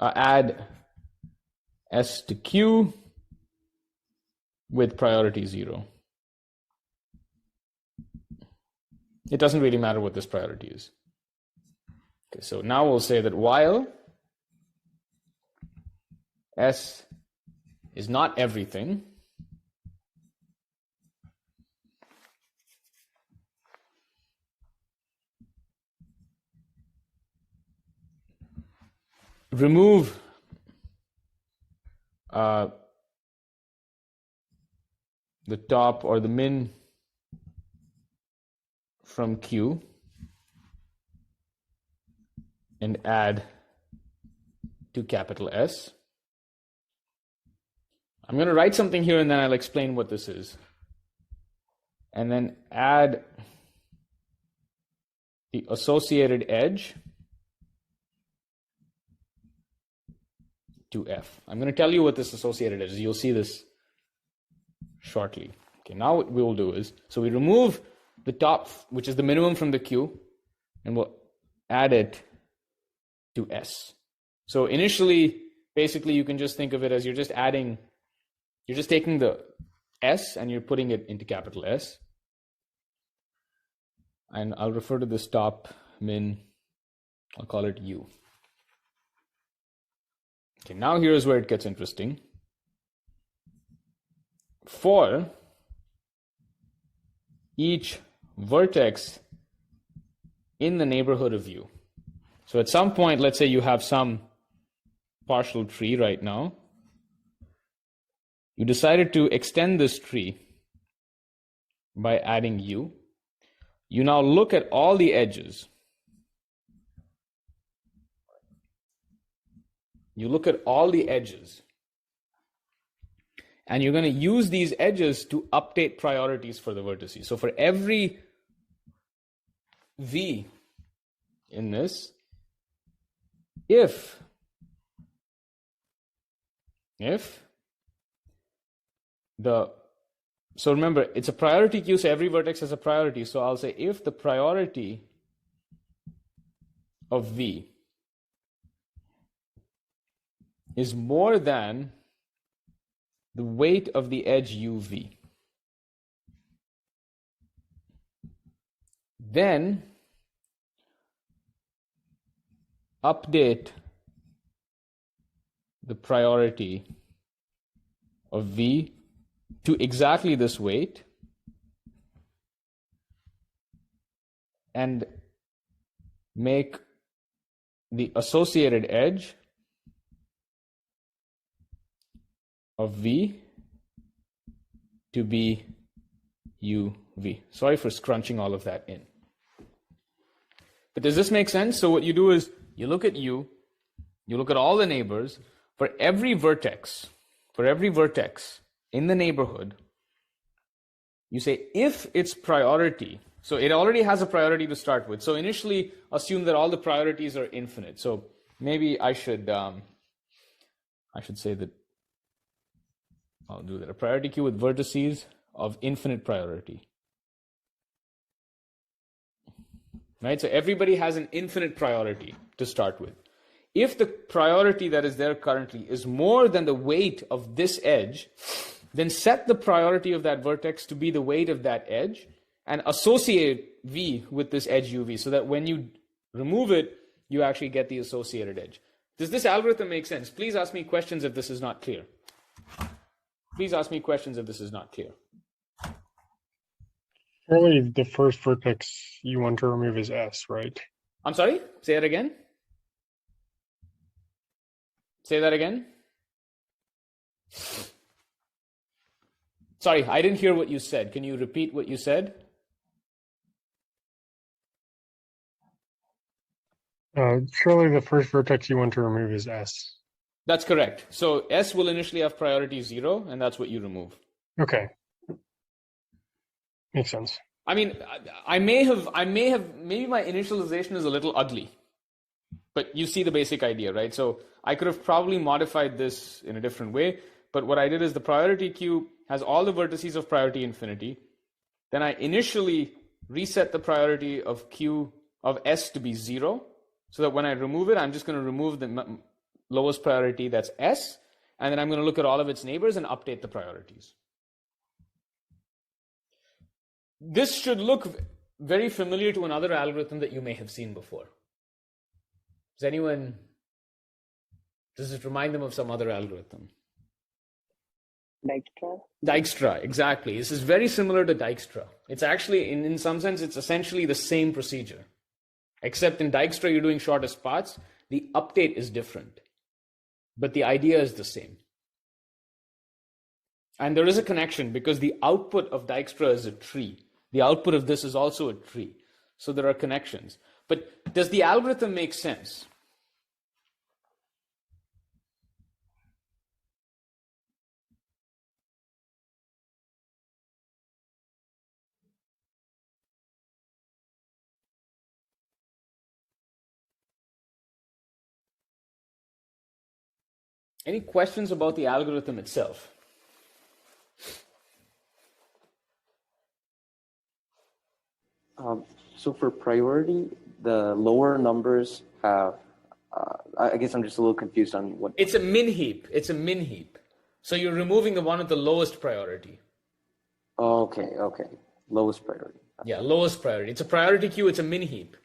add S to Q with priority 0. It doesn't really matter what this priority is. Okay, so now we'll say that while S is not everything, remove the top or the min from Q and add to capital S. I'm going to write something here and then I'll explain what this is. And then add the associated edge to F. I'm going to tell you what this associated edge is. You'll see this shortly. Okay, now what we will do is, so we remove the top, which is the minimum from the Q, and we'll add it to S. So initially, basically, you can just think of it as you're just taking the S and you're putting it into capital S. And I'll refer to this top min, I'll call it U. Okay, now here's where it gets interesting. For each vertex in the neighborhood of U. So at some point, let's say you have some partial tree right now. You decided to extend this tree by adding U. You now look at all the edges. You look at all the edges. And you're going to use these edges to update priorities for the vertices. So for every V in this, if the, so remember, it's a priority queue, so every vertex has a priority. So I'll say if the priority of V is more than the weight of the edge UV, then update the priority of V to exactly this weight and make the associated edge of V to be UV. Sorry for scrunching all of that in. But does this make sense? So what you do is you look at U, you look at all the neighbors. For every vertex in the neighborhood, you say if its priority, so it already has a priority to start with. So initially assume that all the priorities are infinite. So maybe I should say that I'll do that. A priority queue with vertices of infinite priority. Right? So everybody has an infinite priority to start with. If the priority that is there currently is more than the weight of this edge, then set the priority of that vertex to be the weight of that edge and associate V with this edge UV so that when you remove it, you actually get the associated edge. Does this algorithm make sense? Please ask me questions if this is not clear. Please ask me questions if this is not clear. Surely the first vertex you want to remove is S, right? I'm sorry? Say that again. Say that again. Sorry, I didn't hear what you said. Can you repeat what you said? Surely the first vertex you want to remove is S. That's correct. So S will initially have priority 0, and that's what you remove. Okay. Makes sense. I mean, maybe my initialization is a little ugly, but you see the basic idea, right? So I could have probably modified this in a different way, but what I did is the priority queue has all the vertices of priority infinity. Then I initially reset the priority of Q of S to be 0, so that when I remove it, I'm just going to remove the lowest priority, that's S, and then I'm going to look at all of its neighbors and update the priorities. This should look very familiar to another algorithm that you may have seen before. Does it remind them of some other algorithm? Dijkstra? Dijkstra, exactly. This is very similar to Dijkstra. It's actually, in some sense, it's essentially the same procedure. Except in Dijkstra, you're doing shortest paths. The update is different. But the idea is the same. And there is a connection because the output of Dijkstra is a tree. The output of this is also a tree. So there are connections. But does the algorithm make sense? Any questions about the algorithm itself? So for priority, the lower numbers have, I guess I'm just a little confused on what. It's a min heap. It's a min heap. So you're removing the one at the lowest priority. Okay. Lowest priority. Yeah, lowest priority. It's a priority queue. It's a min heap.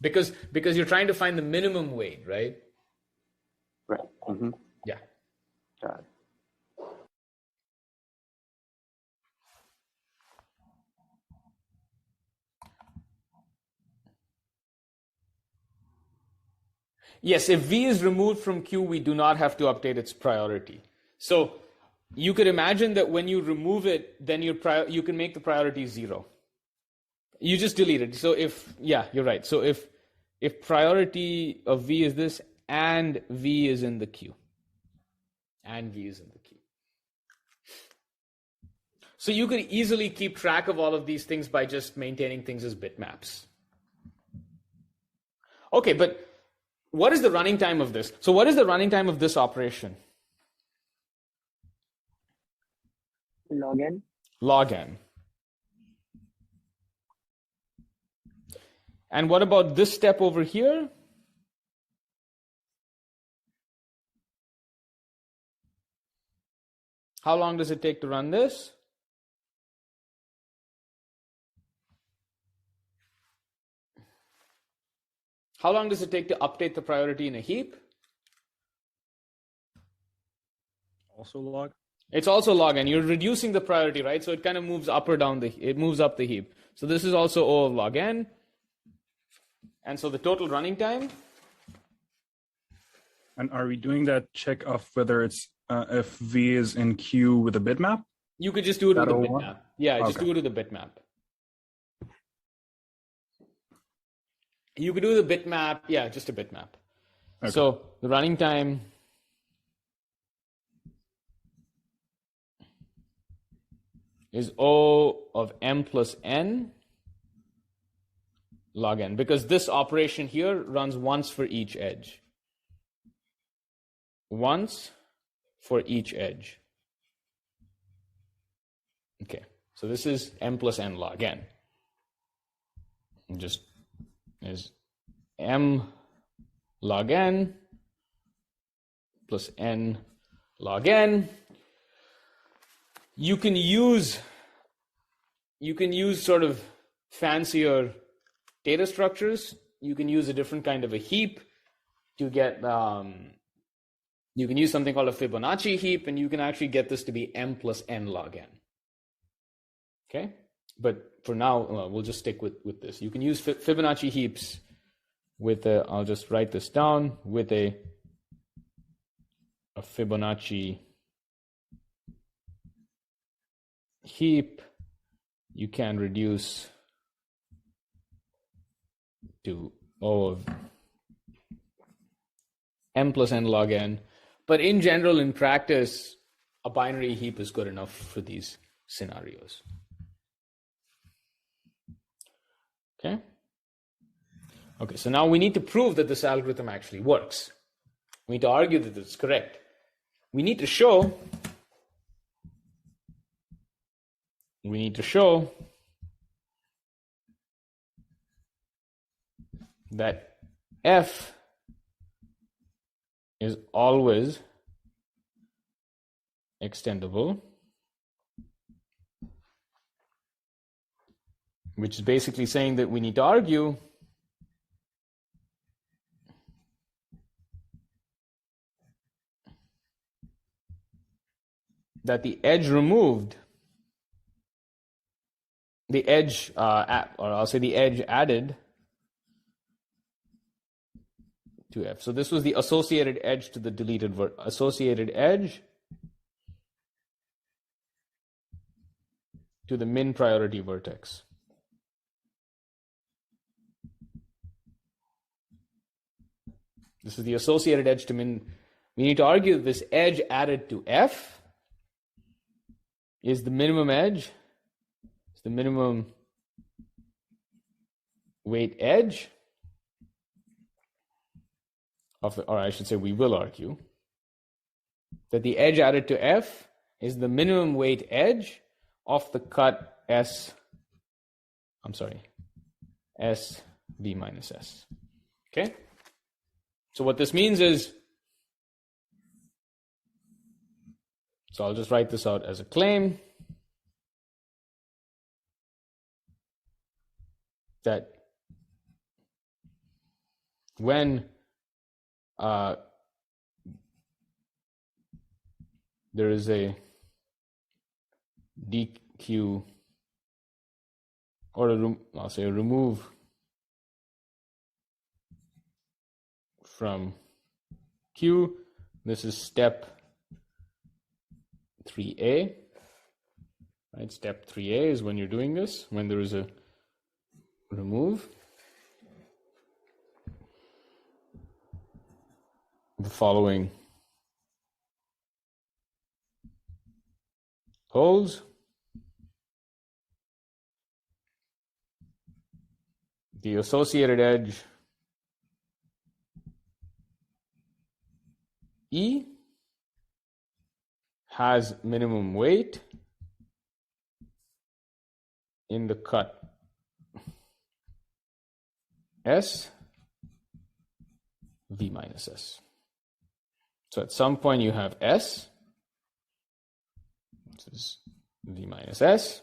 Because you're trying to find the minimum weight, right? Right. Mm-hmm. Yeah. Got it. Yes, if V is removed from Q, we do not have to update its priority. So you could imagine that when you remove it, then you can make the priority 0. You just delete it. So you're right. So if priority of V is this and V is in the queue. And V is in the queue. So you could easily keep track of all of these things by just maintaining things as bitmaps. Okay, but what is the running time of this? So what is the running time of this operation? Log n. Log n. And what about this step over here? How long does it take to run this? How long does it take to update the priority in a heap? Also log? It's also log n. You're reducing the priority, right? So it kind of moves up or down it moves up the heap. So this is also O of log n. And so the total running time. And are we doing that check of whether it's if V is in Q with a bitmap? You could just do it with a 01? bitmap. Yeah, just Okay. do it with a bitmap. You could do the bitmap, yeah, just a bitmap. Okay. So the running time is O of m plus n log n, because this operation here runs once for each edge. Once for each edge. Okay, so this is m plus n log n. Just is m log n plus n log n. You can use sort of fancier data structures. You can use a different kind of a heap to get You can use something called a Fibonacci heap, and you can actually get this to be m plus n log n. Okay, but for now, we'll just stick with this. You can use Fibonacci heaps with a, I'll just write this down, with a Fibonacci heap, you can reduce to O of m plus n log n. But in general, in practice, a binary heap is good enough for these scenarios. Okay. Okay, so now we need to prove that this algorithm actually works. We need to argue that it's correct. We need to show that f is always extendable, which is basically saying that we need to argue that the edge removed, the edge, or I'll say the edge added to f. So this was the associated edge to the deleted associated edge to the min priority vertex. This is the associated edge to min. We need to argue that this edge added to f is the minimum edge, it's the minimum weight edge of the, or I should say we will argue that the edge added to f is the minimum weight edge of the cut S V minus S. Okay? So what this means is, so I'll just write this out as a claim that when there is a DQ, or I'll say a remove from Q, this is step 3A, right? Step 3A is when you're doing this, when there is a remove. The following holds. The associated edge E has minimum weight in the cut S V minus S. So at some point you have S, this is V minus S,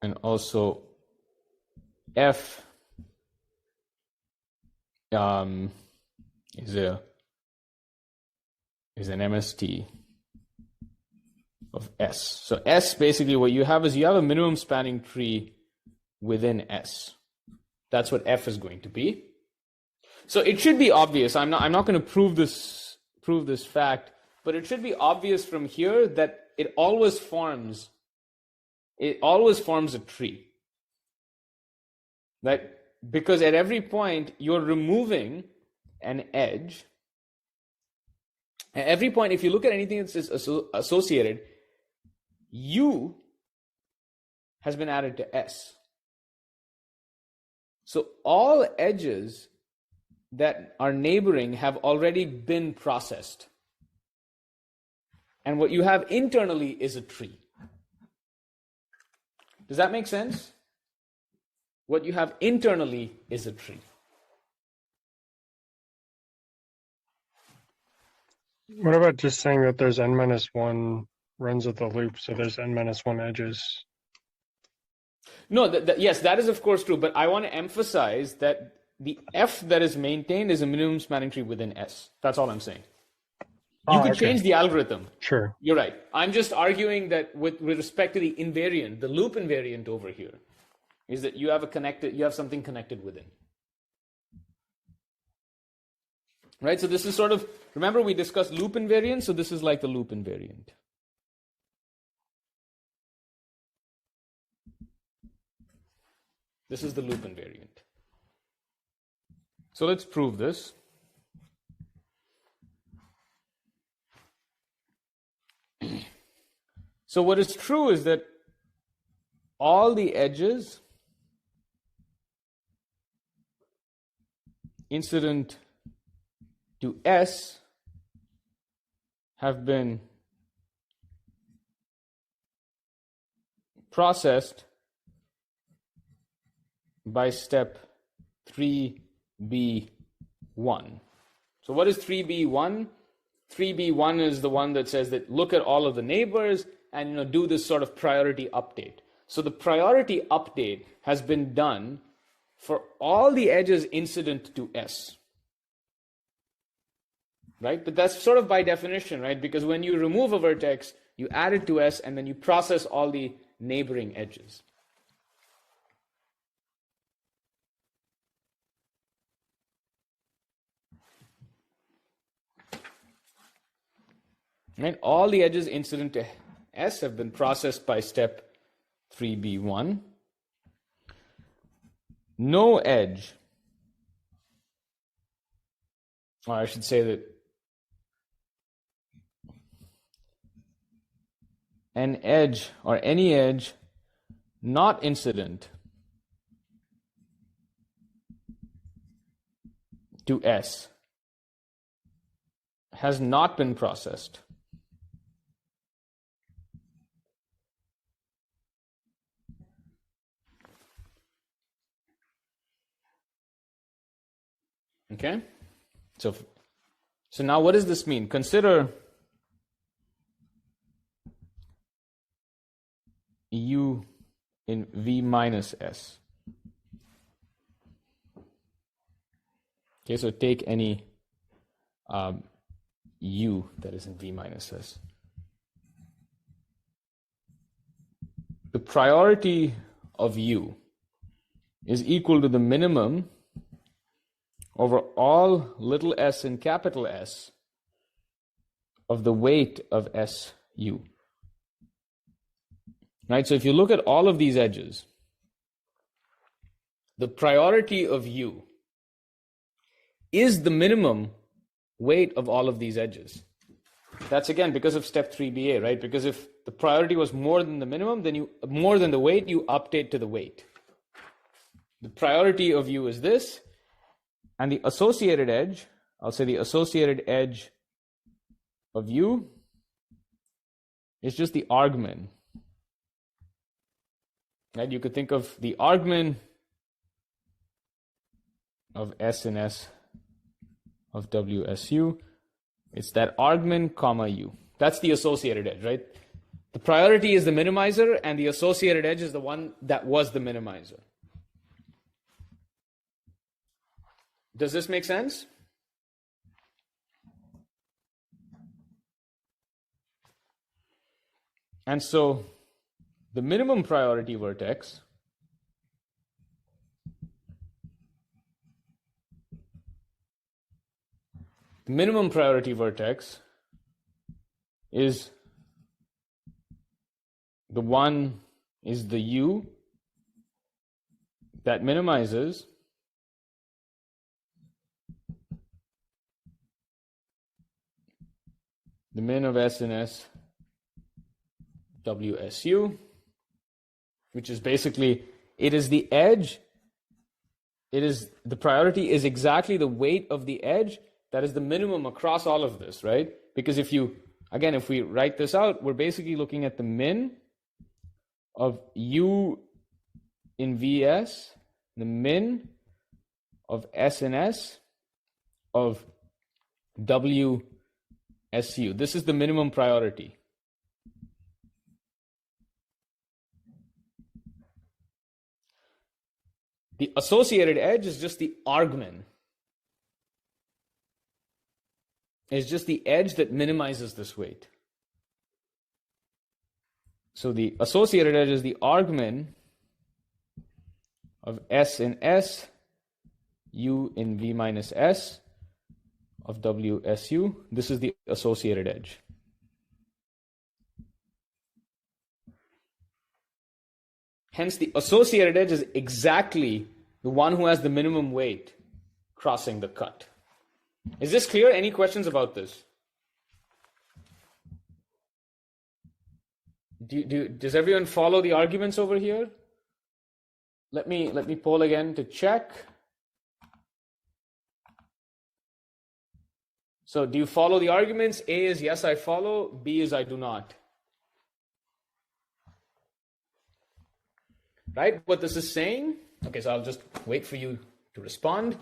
and also F is an MST of S. So S, basically what you have is you have a minimum spanning tree within S. That's what F is going to be. So it should be obvious. I'm not going to prove this fact, but it should be obvious from here that it always forms a tree. Right? Because at every point you're removing an edge. At every point, if you look at anything that's associated, U has been added to S. So all edges that are neighboring have already been processed. And what you have internally is a tree. Does that make sense? What you have internally is a tree. What about just saying that there's n minus 1 runs of the loop, so there's n minus 1 edges? No, yes, that is of course true, but I want to emphasize that the F that is maintained is a minimum spanning tree within S. That's all I'm saying. You Oh, could okay. change the algorithm. Sure. You're right. I'm just arguing that with respect to the invariant, the loop invariant over here, is that you have something connected within. Right? So this is sort of, remember we discussed loop invariant, so this is like the loop invariant. This is the loop invariant. So let's prove this. So what is true is that all the edges incident to S have been processed by step 3b1. So what is 3b1? 3b1 is the one that says that look at all of the neighbors and do this sort of priority update. So the priority update has been done for all the edges incident to S. Right? But that's sort of by definition, right? Because when you remove a vertex, you add it to S and then you process all the neighboring edges. Right? All the edges incident to S have been processed by step 3b1. No edge, or I should say that an edge or any edge not incident to S has not been processed. Okay? So now what does this mean? Consider U in V minus S. Okay, so take any U that is in V minus S. The priority of U is equal to the minimum over all little s and capital S of the weight of SU. Right? So if you look at all of these edges, the priority of U is the minimum weight of all of these edges. That's again because of step 3BA, right? Because if the priority was more than the minimum, then more than the weight, you update to the weight. The priority of U is this, and the associated edge, I'll say the associated edge of U is just the argmin. Right? You could think of the argmin of S and S of WSU. It's that argmin comma U. That's the associated edge, right? The priority is the minimizer, and the associated edge is the one that was the minimizer. Does this make sense? And so the minimum priority vertex is the one is the U that minimizes the min of S and S WSU, which is basically, it is the edge, the priority is exactly the weight of the edge that is the minimum across all of this, right? Because if we write this out, we're basically looking at the min of U in VS, the min of S and S of WSU. This is the minimum priority. The associated edge is just the argmin. It's just the edge that minimizes this weight. So the associated edge is the argmin of S in S, U in V minus S of WSU. This is the associated edge. Hence, the associated edge is exactly the one who has the minimum weight crossing the cut. Is this clear? Any questions about this? Does everyone follow the arguments over here? Let me poll again to check. So do you follow the arguments? A is yes, I follow. B is I do not. Right? What this is saying? Okay, so I'll just wait for you to respond.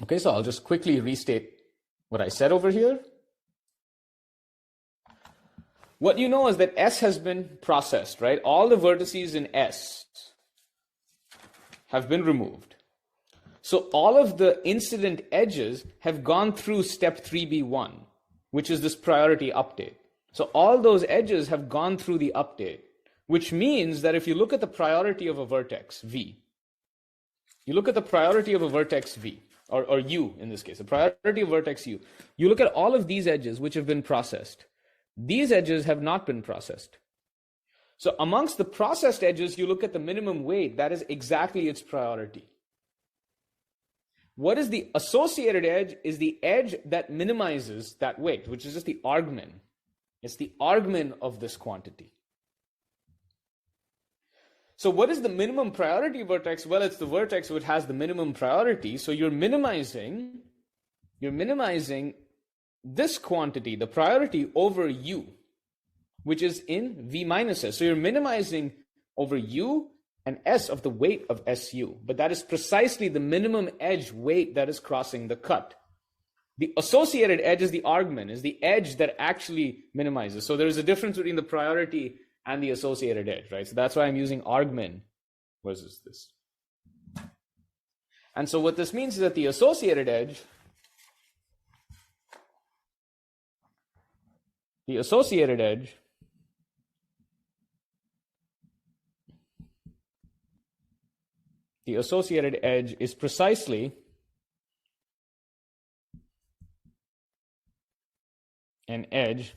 Okay, so I'll just quickly restate what I said over here. What you know is that S has been processed, right? All the vertices in S have been removed. So all of the incident edges have gone through step 3B1, which is this priority update. So all those edges have gone through the update, which means that if you look at the priority of a vertex, V, you look at the priority of a vertex V, or U in this case, the priority of vertex U, you look at all of these edges which have been processed. These edges have not been processed. So amongst the processed edges, you look at the minimum weight, that is exactly its priority. What is the associated edge? Is the edge that minimizes that weight, which is just the argmin. It's the argmin of this quantity. So what is the minimum priority vertex? Well, it's the vertex which has the minimum priority. So you're minimizing this quantity, the priority, over U, which is in V minus S. So you're minimizing over U and S of the weight of SU. But that is precisely the minimum edge weight that is crossing the cut. The associated edge is the argmin, is the edge that actually minimizes. So there's a difference between the priority and the associated edge, right? So that's why I'm using argmin versus this. And so what this means is that the associated edge, is precisely an edge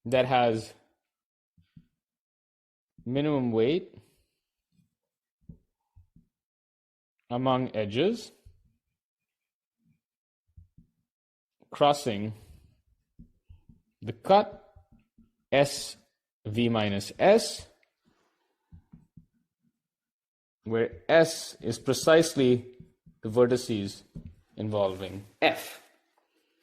that has minimum weight among edges crossing the cut S V minus S, where S is precisely the vertices involving F.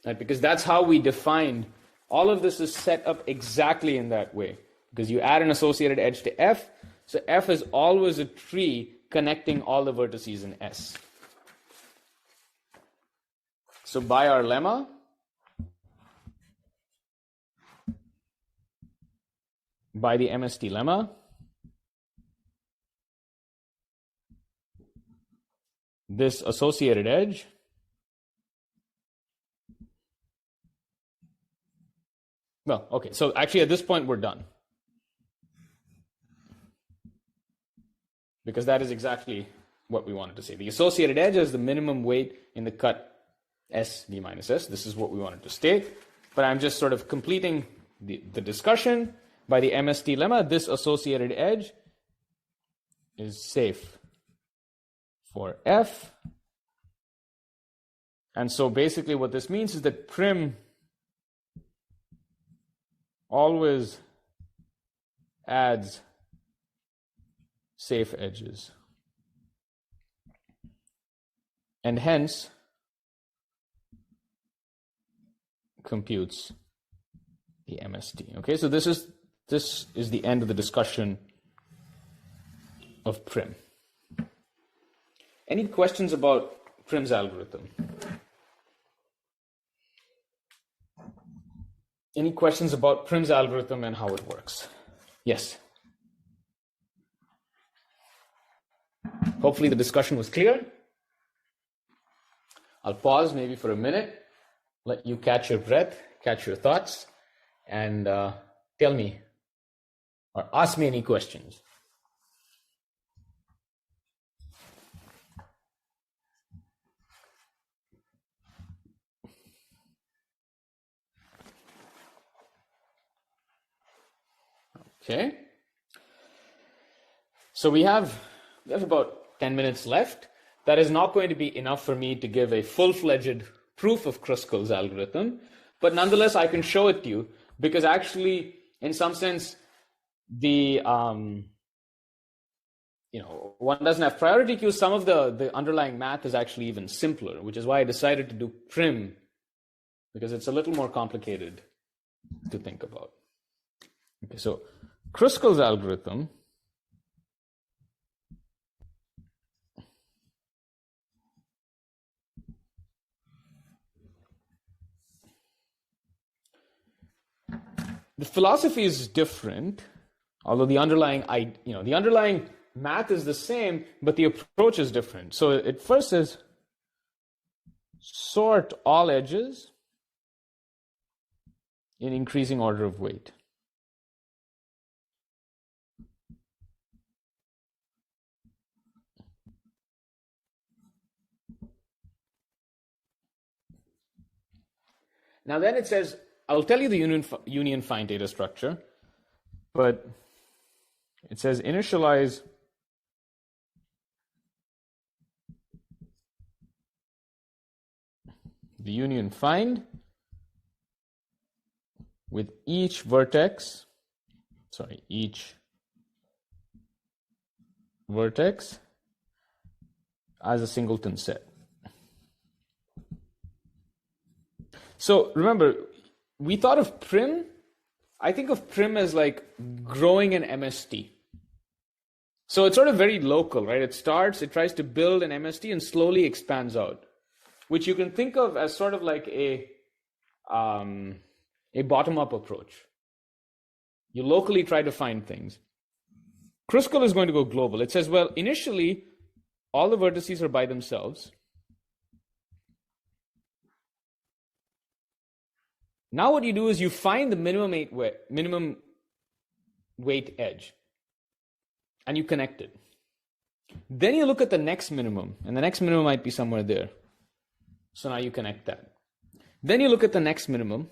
Right? Because that's how we define, all of this is set up exactly in that way. Because you add an associated edge to F, so F is always a tree connecting all the vertices in S. So by our lemma, by the MST lemma, this associated edge well, okay, so actually at this point we're done. Because that is exactly what we wanted to say. The associated edge is the minimum weight in the cut S V minus S. This is what we wanted to state. But I'm just sort of completing the discussion. By the MST lemma, this associated edge is safe for F. And so basically what this means is that Prim always adds safe edges. And hence computes the MST. Okay, so this is the end of the discussion of Prim. Any questions about Prim's algorithm? Any questions about Prim's algorithm and how it works? Yes. Hopefully the discussion was clear. I'll pause maybe for a minute, let you catch your breath, catch your thoughts, and tell me or ask me any questions. Okay. So we have about 10 minutes left. That is not going to be enough for me to give a full-fledged proof of Kruskal's algorithm, but nonetheless, I can show it to you because actually, in some sense, the one doesn't have priority queues. Some of the underlying math is actually even simpler, which is why I decided to do Prim, because it's a little more complicated to think about. Okay, so Kruskal's algorithm the philosophy is different, although the underlying math is the same, but the approach is different. So it first says sort all edges in increasing order of weight. Now then it says, I'll tell you the union find data structure, but it says initialize the union find with each vertex as a singleton set. So remember, we thought of Prim, I think of Prim as like growing an MST. So it's sort of very local, right? It tries to build an MST and slowly expands out, which you can think of as sort of like a bottom-up approach. You locally try to find things. Kruskal is going to go global. It says, well, initially, all the vertices are by themselves. Now what you do is you find the minimum weight edge, and you connect it. Then you look at the next minimum, and the next minimum might be somewhere there. So now you connect that. Then you look at the next minimum,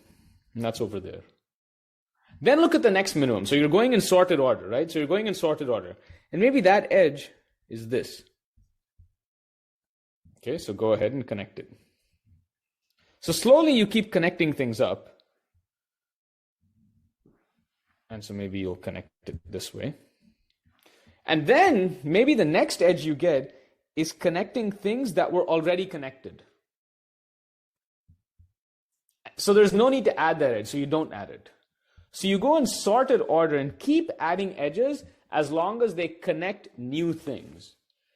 and that's over there. Then look at the next minimum. So you're going in sorted order, right? So you're going in sorted order. And maybe that edge is this. Okay, so go ahead and connect it. So slowly you keep connecting things up. And so maybe you'll connect it this way. And then maybe the next edge you get is connecting things that were already connected. So there's no need to add that edge, so you don't add it. So you go in sorted order and keep adding edges as long as they connect new things.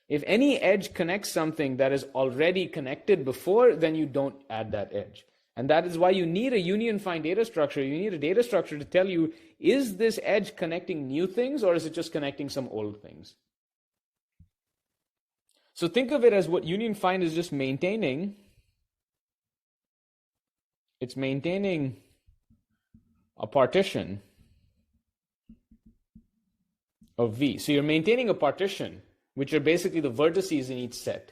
If any edge connects something that is already connected before, then you don't add that edge. And that is why you need a union find data structure. You need a data structure to tell you, is this edge connecting new things or is it just connecting some old things? So think of it as what union find is just maintaining. It's maintaining a partition of V. So you're maintaining a partition, which are basically the vertices in each set.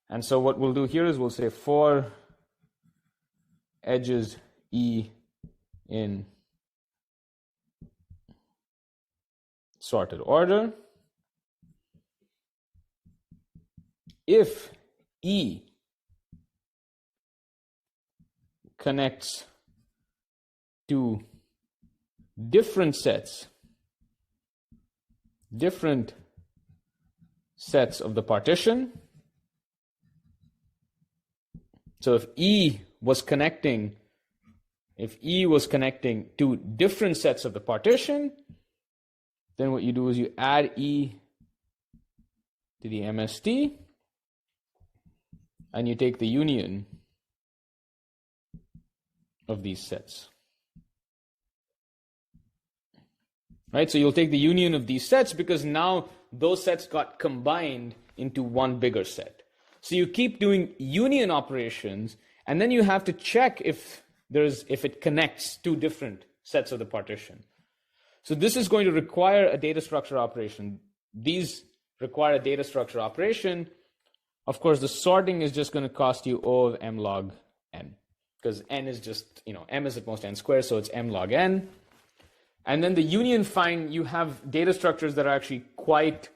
And so what we'll do here is we'll say for edges E in sorted order, if E connects to different sets of the partition. So if E was connecting to different sets of the partition, then what you do is you add E to the MST, and you take the union of these sets. Right? So you'll take the union of these sets because now those sets got combined into one bigger set. So you keep doing union operations, and then you have to check if it connects two different sets of the partition. So this is going to require a data structure operation. These require a data structure operation. Of course, the sorting is just going to cost you O of m log n, because n is just, m is at most n squared, so it's m log n. And then the union find, you have data structures that are actually quite,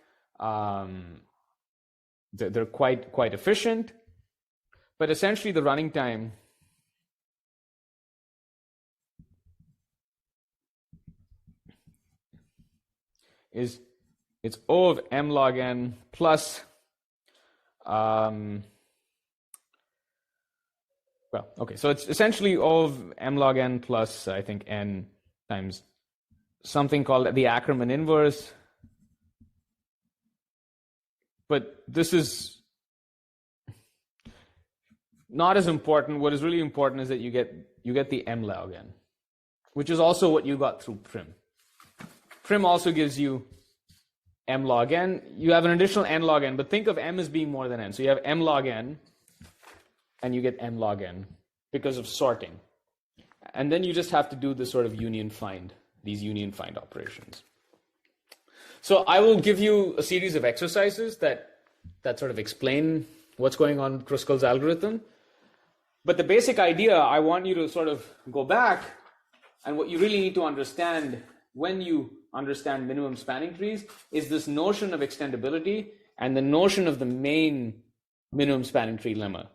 they're quite efficient. But essentially the running time is, it's O of m log n plus, so it's essentially O of m log n plus, I think, n times something called the Ackermann inverse. But this is not as important. What is really important is that you get the m log n, which is also what you got through Prim. Prim also gives you m log n. You have an additional n log n, but think of m as being more than n. So you have m log n, and you get m log n because of sorting. And then you just have to do this sort of union find, these union find operations. So I will give you a series of exercises that sort of explain what's going on with Kruskal's algorithm. But the basic idea, I want you to sort of go back, and what you really need to understand when you understand minimum spanning trees is this notion of extendability and the notion of the main minimum spanning tree lemma.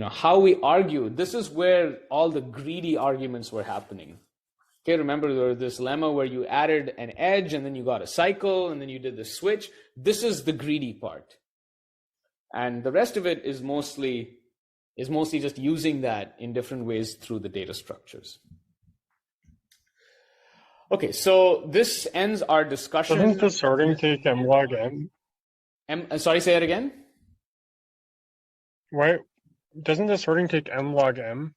How we argue, this is where all the greedy arguments were happening. Okay, remember there was this lemma where you added an edge and then you got a cycle and then you did the switch. This is the greedy part. And the rest of it is mostly just using that in different ways through the data structures. Okay, so this ends our discussion. Doesn't the sorting take m log n? Sorry, say it again? Why doesn't the sorting take m log m?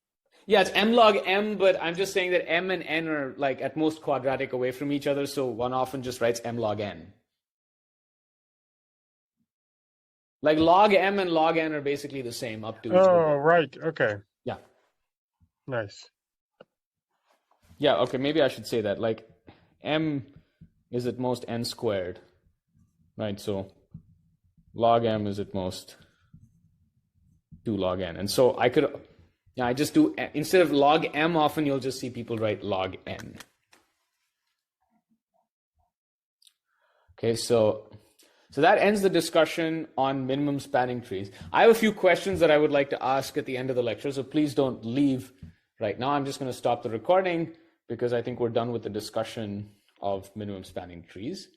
Yeah, it's m log m, but I'm just saying that m and n are like at most quadratic away from each other, so one often just writes m log n. Like log m and log n are basically the same up to. Oh, right. Okay. Yeah. Nice. Yeah, okay, maybe I should say that. Like m is at most n squared, right? So log m is at most 2 log n. And so I just do, instead of log m, often you'll just see people write log n. Okay, so that ends the discussion on minimum spanning trees. I have a few questions that I would like to ask at the end of the lecture, so please don't leave right now. I'm just going to stop the recording because I think we're done with the discussion of minimum spanning trees.